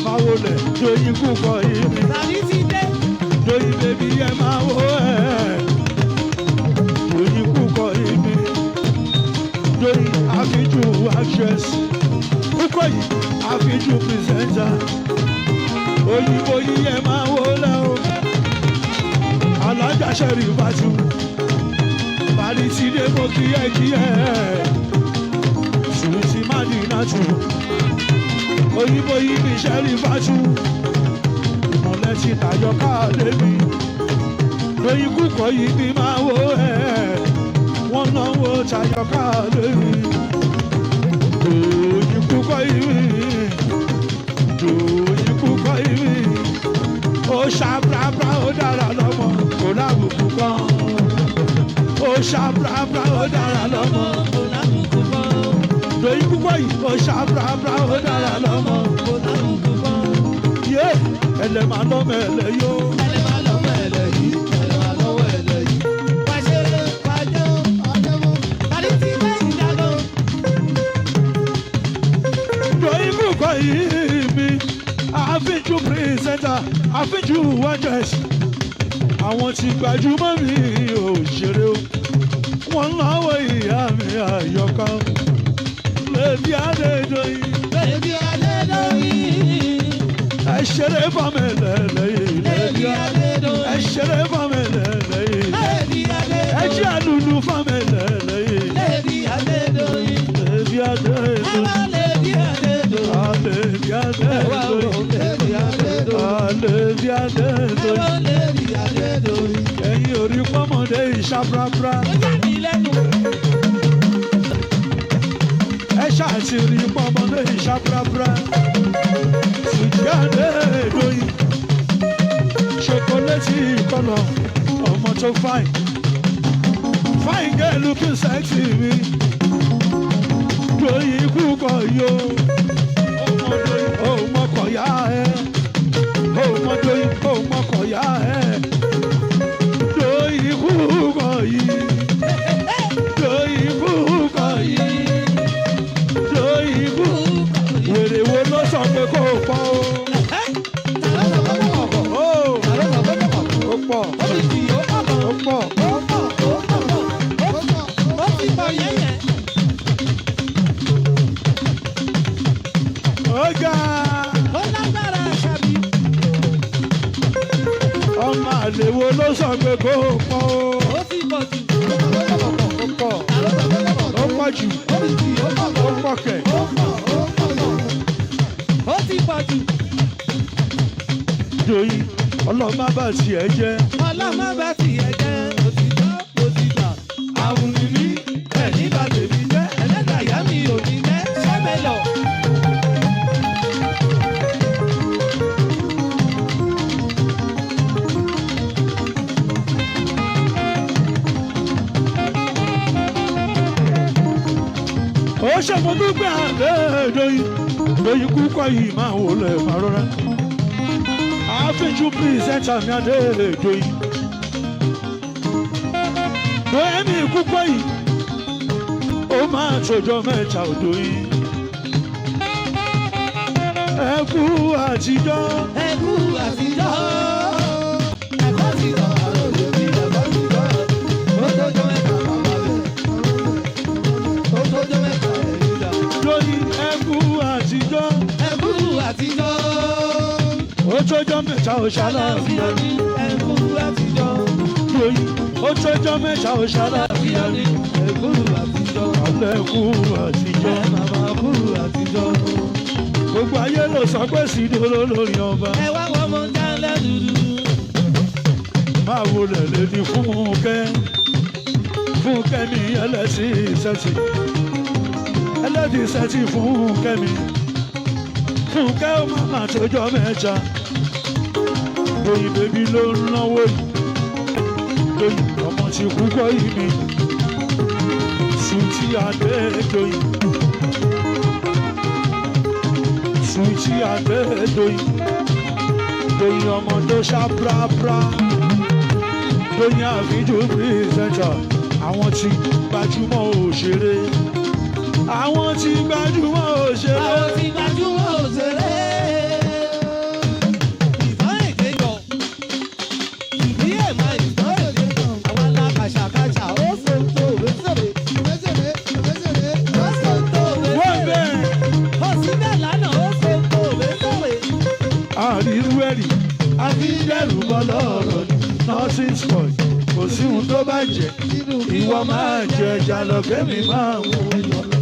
Speaker 2: Máa wọlé lóyún púpọ̀ yìí mi. Lóyún bèbí ẹ máa wọ ẹ̀. Lóyún púpọ̀ yìí mi. Lóyún àfijù actress. Púpọ̀ yìí àfijù presenter. Òyìnbó yìí ẹ máa wọlé o. Alájà ṣẹ̀rí bàtú. Bàrísí dé mo kíyẹ́kíyẹ́. Sùwìtì Mádínà tù. Òyìnbó yìí ní ṣẹ̀rí bàtú. Ìmọ̀lẹ́ ti tàyọ̀ká Adé mi. Lóyún púpọ̀ yìí mi máa wọ ẹ̀. Wọ́n náwó tàyọ̀ká Adé mi. Lóyún púpọ̀ yìí mi. Lóyún púpọ̀ yìí mi. Ó ṣàbùràbùrà ó dára lọ́mọ kò lábùkù kan. Ó ṣàbùràbùrà ó dára lọ́mọ kò lábùkù kan. Lóyún púpọ̀ yìí ó ṣàbùràbùrà ó dára lọ́mọ kò lábùkù kan. Yé ẹlẹ́mà lọ́mọ ẹlẹ́ yó.
Speaker 3: Ẹlẹ́mà lọ́mọ ẹlẹ́ yìí. Ẹlẹ́mà lọ́mọ ẹlẹ́ yìí. Wáṣẹ́ wájọ́ ọ̀dẹ́mọ́. Bàrísí lẹ́yìn dàgbọ́.
Speaker 2: Lóyún púpọ̀ yìí mi. Àfijù presenter, àfijù actress. Àwọn tí gbajúmọ̀ mi ò ṣeré o. Wọ́n náwó ìyá mi Àyọ̀ká. Lady Adédoyin.
Speaker 3: Lady Adédoyin.
Speaker 2: Ẹ ṣeré fámẹ́lẹ́lẹ́yìn.
Speaker 3: Lady Adédoyin.
Speaker 2: Ẹ ṣeré fámẹ́lẹ́lẹ́yìn.
Speaker 3: Lady Adédoyin.
Speaker 2: Ẹ jẹ́ àlùlù fámẹ́lẹ́lẹ́yìn.
Speaker 3: Lady Adédoyin.
Speaker 2: Lady Adédoyin.
Speaker 3: Lady Adédoyin.
Speaker 2: Lady Adédoyin. Lady Adédoyin. Ẹ̀yin orí pọ́mọdé ìṣàprápra. Ẹ ṣáàtì rí pọ́mọdé ìṣàprápra. Lady Adédoyin. so fine. Fine girl looking sexy me. Doyin púpọ̀ yo. Oh, mọ̀kọ̀ yá ẹ. Oh, mọ̀dóyin, oh, mọ̀kọ̀ yá ẹ. Doyin púpọ̀ yìí. Doyin púpọ̀ yìí. Doyin púpọ̀ yìí. Wèrè wo ló sọ pé kò pọ̀ o? Ọmọ àlèwo ló sọ pé kó pọ̀ o. Ó pọ̀ jù. Ó pọ̀ kẹ̀.
Speaker 3: Ó ti pọ̀ jù.
Speaker 2: Doyin, ọlọ́mọ bá tiẹ̀ jẹ́.
Speaker 3: Ọlọ́mọ bá tiẹ̀ jẹ́. Òtítọ́. Àwọn mímí ẹ̀ nígbà tèmi jẹ́. Ẹlẹ́dàá ìyá mi ò ní jẹ́. Sẹ́mẹ̀lọ̀.
Speaker 2: Ó ṣàmọ́dúgbà Doyin. Doyin kúkọ́ yìí máa wò lẹ̀ máa rọra. Àfíjú pírísẹ́ńtà mi adé Doyin. Doyin mi kúkọ́ yìí. Ó máa tọjọ́ mẹ́ta Doyin. Ẹ kú àtijọ́.
Speaker 3: Ẹ kú àtijọ́. Ẹ̀kọ́ ti lọ àrò lórí ẹ̀kọ́ ti lọ. Ó tọ́jọ́ mẹ́ta bàbá rẹ̀. Ó tọ́jọ́ mẹ́ta ẹ̀yìn dà.
Speaker 2: Doyin ẹ kú àtijọ́.
Speaker 3: Ẹ kú àtijọ́.
Speaker 2: Ó tọ́jọ́ mẹ́ta ò ṣàlàáfíà ní.
Speaker 3: Ẹ kú àtijọ́.
Speaker 2: Doyin ó tọ́jọ́ mẹ́ta ò ṣàlàáfíà ní.
Speaker 3: Ẹ kú àtijọ́.
Speaker 2: Alẹ́ kú àtijọ́.
Speaker 3: Ẹ màmá kú àtijọ́.
Speaker 2: Gbogbo ayé ló sọ pé Sídòrò lórí ọba.
Speaker 3: Ẹ wá wọ́n mọ jálẹ̀ dúdú.
Speaker 2: Máa wo lẹ̀lẹ́ ní Fúnkẹ́. Fúnkẹ́ mi ẹlẹ́sìn sẹ́tì. Ẹlẹ́dìn sẹ́tì Fúnkẹ́ mi. Fúnkẹ́ ó máa tọ́jọ́ mẹ́ta. Doyin bèbí ló ń náwó yìí. Doyin ọmọ ti kú kọ́ yìí mi. Sùtì adé Doyin. Sùtì adé Doyin. Doyin ọmọ tó ṣá prapra. Doyin àfijù pírísẹ́ńtà. Àwọn tí gbajúmọ̀ òṣèré. Àwọn tí gbajúmọ̀ òṣèré.
Speaker 3: Àwọn tí gbajúmọ̀ òṣèré. Ìtàn èkéjọ. Ìdí ẹ̀ máa ìtàn èkéjọ. Àwọn alákàṣàkàṣà ó ṣètò òwésèrè. Ó ṣètò òwésèrè.
Speaker 2: Wọ́n bẹ́ẹ̀.
Speaker 3: Ó sì bẹ́ẹ̀ lánàá ó ṣètò òwésèrè.
Speaker 2: Àrírú ẹ̀rì. Àfi dẹ́rù bọ́ lọ́rọ̀ ni. Nothing spoil. Kò sí ohun tó bá jẹ. Ìwọ máa jẹ ẹja lọ kẹ́mi máa wọ ẹjọ́ lọ.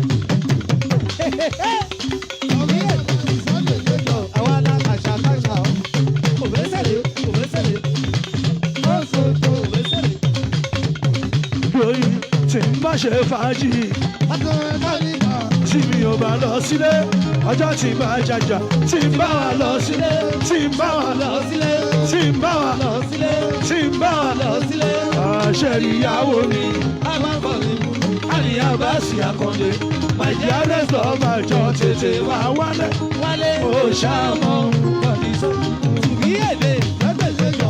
Speaker 3: Àwọn alákàṣàkàṣà òwésèrè. Ó ṣètò òwésèrè.
Speaker 2: Doyin tí ń bá ṣe fàájì. Tí mi ò bá lọ sílé. Ọjọ́ tí bá jàjà. Tí ń bá wa lọ sílé. Tí ń bá wa lọ sílé. Tí ń bá wa lọ sílé. Tí ń bá wa lọ sílé. Àṣẹ ìyàwó mi. Àníyàn bá sì àkàndé. Màìjíríà lẹ́sọ̀ ọba ìjọ tètè wá wálé. Ó ṣàmọ́.
Speaker 3: Tùbí èdè lọ́gbẹ̀lẹ́jọ.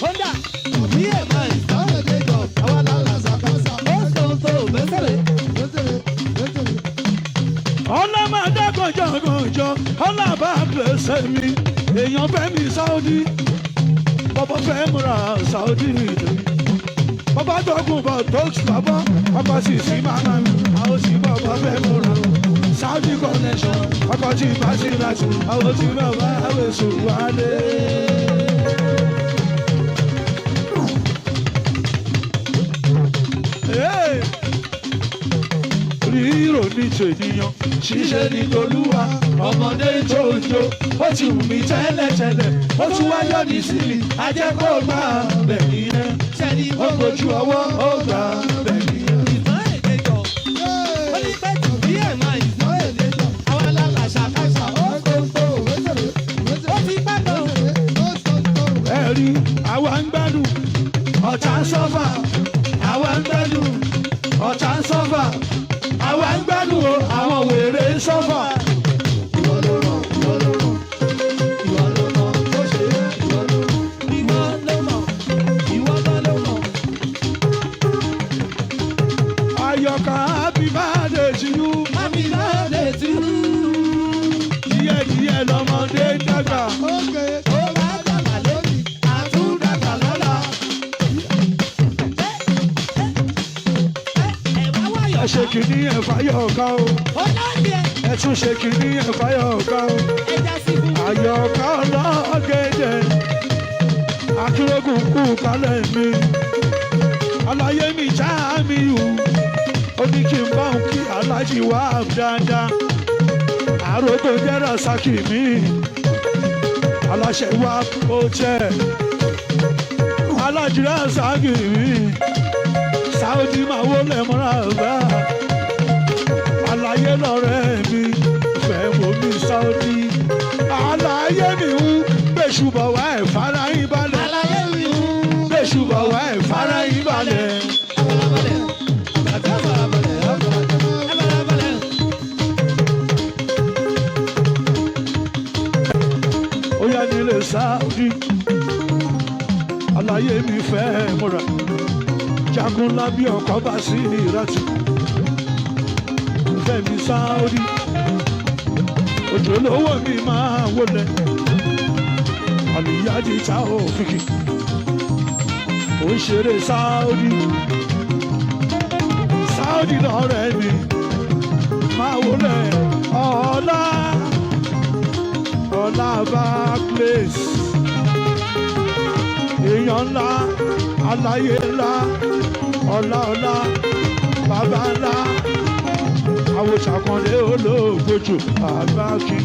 Speaker 3: Honda tùbí èmà ìtọ́lẹ̀lẹ́jọ. Àwọn alásàkásà ó ṣòótọ́ òbẹ́sẹ̀rẹ̀.
Speaker 2: Ọlá máa dá gànjọ́. Ọlá bá gbèsè mi. Èèyàn fẹ́ mi Sáúdí. Bọ́bọ́ fẹ́ múra Sáúdì. Bọ́bá dọ́gùn bọ̀ tó bàbá. Bàbá sì sí màmá mi. Àwọn sì bọ́bọ́ fẹ́ múra. Saudi connection. Ọkọ̀ tí bá sí láti. Àwọn tí bàbá àwẹ̀sùn wálé. Rírò ní tènìyàn, ṣíṣe ní tolúwa, ọmọdé tó ń jó, ó ti wù mí tẹ́lẹ̀tẹ́lẹ̀, ó tún wá yọ̀dí sí mi, ajẹ́ kó gbà bẹ̀ nìyẹn, ó gbójú ọwọ́ ó gbà bẹ̀ nìyẹn.
Speaker 3: Ìtàn èkéjọ. Ó ní pẹ́ tùbí èmà ìtàn èkéjọ. Àwọn alákàṣàkàṣà ó ṣòótọ́ òwésèrè. Ó ti pẹ́ tán.
Speaker 2: Ẹ̀rí àwa ń gbádùn, ọ̀tá ń sọ bẹ́ẹ̀ lọ́mọdé dàgbà.
Speaker 1: Oge tó bá dàgbà lónìí, àtúndàgbà lọ́la.
Speaker 2: ẹ ṣe kìíní ẹ fáyọ̀ ká o. ẹ tún ṣe kìíní ẹ fáyọ̀ ká o. àyọ̀ká ọlọ́gẹ̀dẹ̀ akérògùn kú kálẹ̀ mi. aláyé mi já mi hù ó ní kí n bá òun kí alájí wá dáadáa. àròkọ jẹ́rà sákì mi aláṣẹ wa ó jẹ́ alájìrá sákì mi. Saudi máa wọlé mọ́ra bá àlàyé lọ́rẹ́ mi fẹ́ wo mi Saudi àlàyé mi ń gbèsù bọ̀ wá ẹ̀ fara yín balẹ̀
Speaker 3: àlàyé mi ń
Speaker 2: gbèsù bọ̀ wá ẹ̀ fara yín balẹ̀. ó yá nílé Saudi àlàyé mi fẹ́ múra. Jagun lábí ọkọ̀ bá sí ìrọ̀tù Fẹ́mi Saudi òjò lówó mi máa wọlé àlùyájí ta òfìkì ó ń ṣeré Saudi lọ́rẹ́ mi máa wọlé ọlá Barclays èèyàn ńlá aláyé ńlá ọlá bàbá ńlá àwòṣàkànlé olóògbòjò àgbákin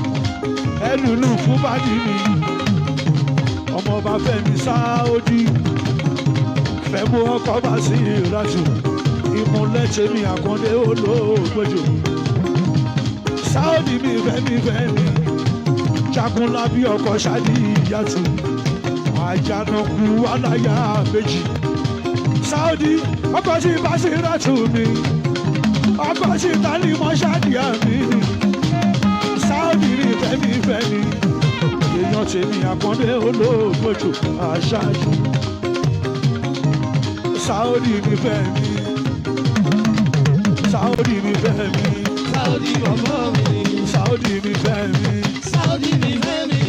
Speaker 2: ẹlùlù fún bàdí mi ọmọọba Fẹ́mi Saudi fẹmú ọkọ bá sí ìrọ̀tù ìmúlẹ̀ tèmi àkànlé olóògbòjò Saudi mi Fẹ́mi Jagunlabi ọkọ ṣáàdì ìyàtù àjànàkú aláya méjì Saudi ọkọ̀ sí Basiratu mi ọkọ̀ sí Talimọ̀ Ṣáàdìyà mi Saudi ní Fẹ́mi èèyàn tèmi àkàndé olóògbòjò aṣáájú Saudi ní Fẹ́mi Saudi ní Fẹ́mi
Speaker 3: Saudi bàbá mi
Speaker 2: Saudi ní Fẹ́mi
Speaker 3: Saudi ní Fẹ́mi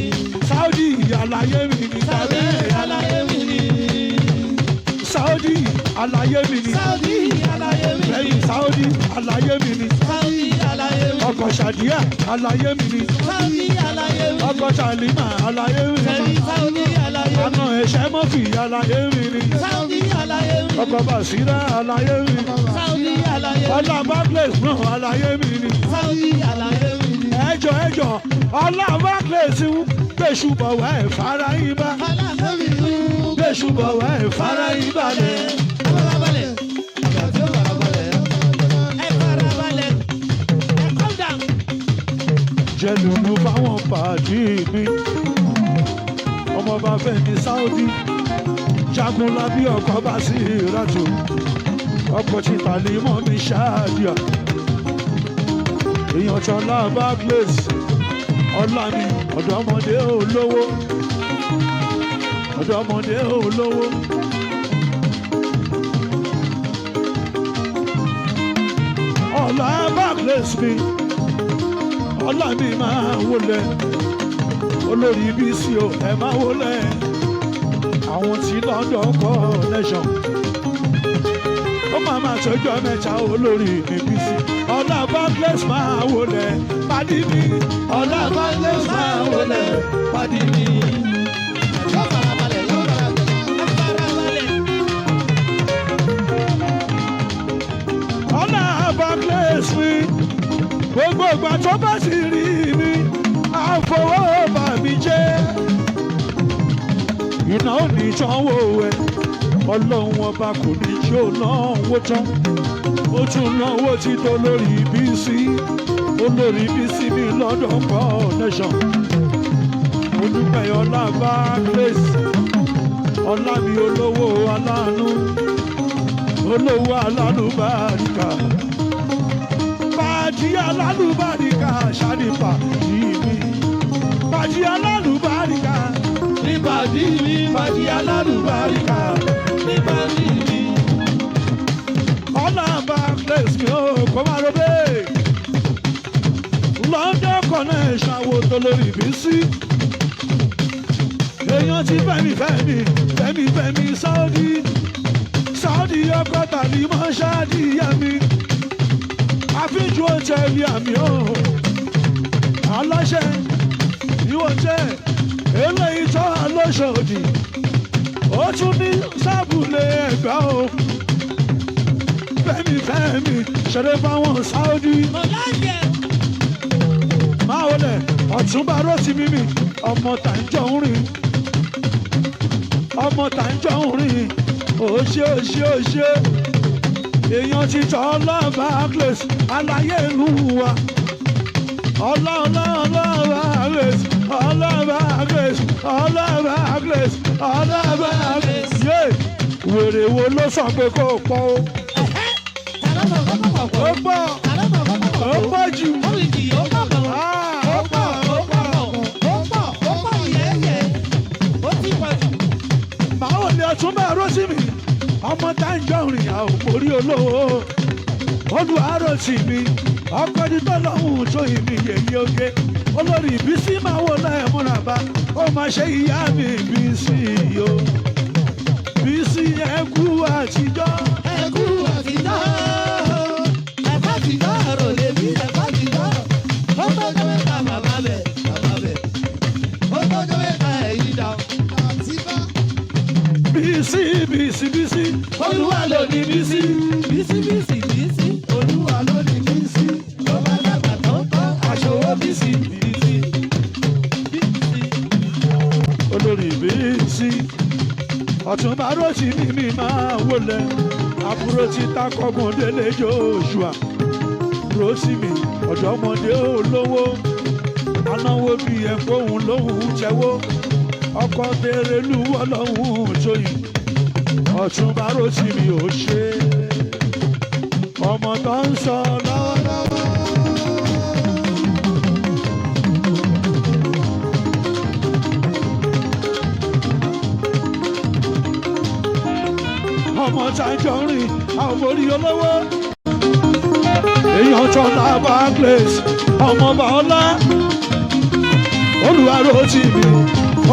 Speaker 2: Saudi àlàyé mi ní
Speaker 3: Saudi àlàyé mi ní.
Speaker 2: Saudi àlàyé mi ní.
Speaker 3: Saudi àlàyé mi ní.
Speaker 2: Lẹ́yìn Saudi àlàyé mi ní.
Speaker 3: Saudi àlàyé mi ní.
Speaker 2: Ọkọ̀ Ṣàdíyà àlàyé mi ní.
Speaker 3: Saudi àlàyé mi ní.
Speaker 2: Ọkọ̀ Ṣàlímà àlàyé mi ní.
Speaker 3: Lẹ́yìn Saudi àlàyé mi ní.
Speaker 2: Àna ẹ̀ṣẹ́ mọ́fì àlàyé mi ní.
Speaker 3: Saudi àlàyé mi ní.
Speaker 2: Ọkọ̀ Bàṣírà àlàyé mi ní.
Speaker 3: Saudi àlàyé mi ní.
Speaker 2: Ọlá Barclays náà àlàyé mi ní.
Speaker 3: Saudi àlàyé mi ní.
Speaker 2: Ẹjọ́ Ọlá Barclays ń gbèsù bọ̀ wá ẹ̀ fara yín bá.
Speaker 3: Àlàyé mi ní.
Speaker 2: Gbèsù bọ̀ wá ẹ̀ fara yín balẹ̀.
Speaker 3: Farabalẹ̀. Ẹ farabalẹ̀. Ẹ calm down.
Speaker 2: Jẹ́ lùlù fáwọn pàdé mi. Ọmọọba Fẹ́mi Saudi Jagunlabi ọkọ̀ bá sí ìrọ̀tù ọkọ̀ tí Talimọ̀ mi Ṣáàdìyà èèyàn Ṣọlá Barclays ọlá mi ọ̀dọ́mọdé olówó ọlá Barclays mi ọlá mi máa wọlé olórí bísí o ẹ máa wọlé àwọn tí London connection ó máa tọ́jú mẹ́ta olórí ní bísí ọlá Barclays máa wọlé pàdí mi ọlá Barclays máa wọlé pàdí mi. Ọlá Barclays mi gbogbo ìgbà tó bá sì rí mi àfọwọ́bà mi jẹ́ iná ò ní sanwó ẹ ọlọ́run ọba kò ní jó náwó tán ó tún náwó títọ́ olórí bísí mi London connection mo dúpẹ́ Ọlá Barclays ọlá mi olówó aláàánú báríkà bàjí alálùbáríkà ṣàdìpà yìí mi bàjí alálùbáríkà nípàdí mi bàjí alálùbáríkà nípàdí mi. Ọlá Barclays mi ò kọ́ máa rọ́bẹ̀ London connection wo tó lórí bí sí. èèyàn ti fẹ́mi Saudi ọkọ̀ tàbí mọ́ ṣáàdì ìyá mi. àfíjú òtẹ́ẹ̀lì àmì ọ̀hún. aláṣẹ ìwọ̀ntẹ́ eléyìí tó alóṣòdì. ó tún ní sábùlé Ẹ̀gbá o. fẹ́mi ṣẹlẹ̀ fáwọn Saudi. máa wọlé Ọ̀túnba Rótìmí mi ọmọ tàǹjọ́ ń rìn. òṣè èèyàn ti tọ́ ọlọ́ọ̀bá Grace aláyé ìlú wa. ọlọ́ọ̀bá Grace yé wèrè wo ló sọ pé kó pọ̀ o. ó pọ̀ jù. báwo ni Ọ̀túnba Rótìmí ọmọ táǹjọ́ rìn àwọn orí olówó Olúwarótìmí ọkọ̀ ní tọ́lọ́hún tó ìmì yẹ̀yẹ́ oge olórí Bísí máa wọ láyé múrabá ó máa ṣe ìyá mi Bísí o. Bísí ẹkú àtijọ́.
Speaker 3: rò lè bí ẹ̀fọ́ ti gbọ́. Ó tọ́jọ́ mẹ́ta bàbá bẹ̀. Ó tọ́jọ́ mẹ́ta ẹ̀yìn dà.
Speaker 2: Bísí. Olúwa ló ní Bísí.
Speaker 3: Bísí. Olúwa ló ní Bísí. Ló bá dàgbà tó tọ́. Aṣòwò Bísí.
Speaker 2: Olórí Bísí. Ọ̀túnba Rótìmí mi máa wọlé. Àbúrò ti takọ̀gùn délé Joshua. Rótìmí ọ̀dọ́mọdé olówó. Anáwó bí ẹ̀kọ́ òun lóhùn tẹ́wó. Ọkọ̀ tèrè lúwọ́ lọ́hùn tóyìn. Ọ̀túnba Rótìmí ò ṣe. Ọmọ tó ń sọ lọ́wọ́lọ́wọ́. Ọmọ tájọ rìn àwọn orí olówó. Èèyàn tó lábá Grace ọmọ Bọ́lá. Olúwarótìmí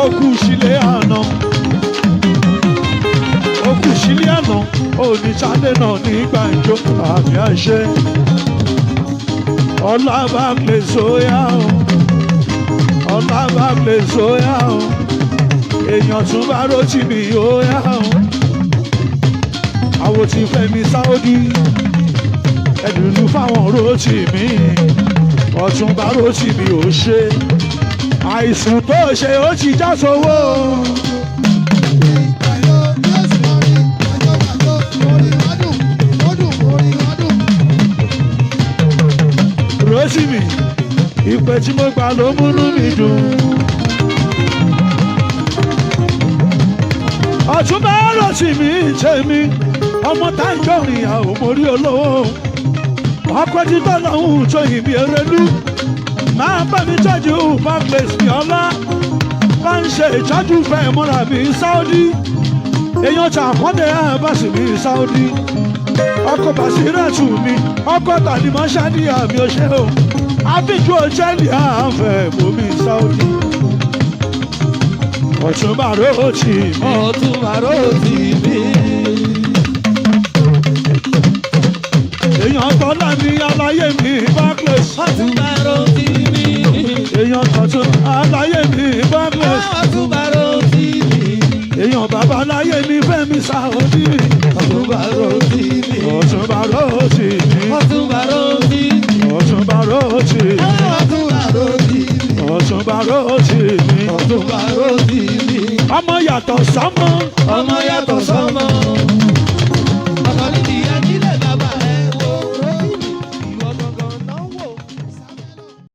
Speaker 2: ó kú sílé àná. Oníṣàlẹ̀ náà ní gbàǹjo àmì àṣẹ. Ọlábá Grace óyá o. Ọlábá Grace óyá o. Èèyàn tún bá Rótìmí óyá o. Àwọn tí Fẹ́mi Sáódì ẹ̀dùnú fáwọn Rótìmí. Ọ̀túnba Rótìmí ò ṣe. Àìsùn tó ṣe ó ti já sówó. Rótìmí ìpè tí mo gbà ló múnú mi dùn. Ọ̀túnba Rótìmí tèmi ọmọ táǹjọ́ rìn àwọn mórí olówó. Ọkọ̀ títọ́ lọ́hùn tó ìbí erelú. Máa bá mi tọ́jú bá Grace ní ọlá. Bá ń ṣe ìtọ́jú fẹ́ múra mi Sáódì. Èèyàn ta àkọ́dé àbáṣì mi Sáódì. Ọkọ̀ Bàṣírátù mi, ọkọ̀ Tàlímọ́ Ṣádìyà mi ò ṣe o. Àbíjú òjẹ́lì àfẹ́ bomi Sáódì. Ọ̀túnba Rótìmí. Èèyàn tọ́lá ní aláyé mi bá Grace.
Speaker 3: Ọ̀túnba Rótìmí.
Speaker 2: Èèyàn tọ̀tún aláyé mi bá Grace.
Speaker 3: Ọ̀túnba Rótìmí.
Speaker 2: Èèyàn bàbá aláyé mi Fẹ́mi Sáódì.
Speaker 3: Ọ̀túnba Rótìmí.
Speaker 2: Ọ̀túnba Rótìmí.
Speaker 3: Ọ̀túnba Rótìmí.
Speaker 2: Ọ̀túnba Rótìmí.
Speaker 3: Ọ̀túnba Rótìmí.
Speaker 2: Ọ̀túnba Rótìmí. Ọmọ yàtọ̀ sọ́mọ.
Speaker 3: Ọmọ yàtọ̀ sọ́mọ.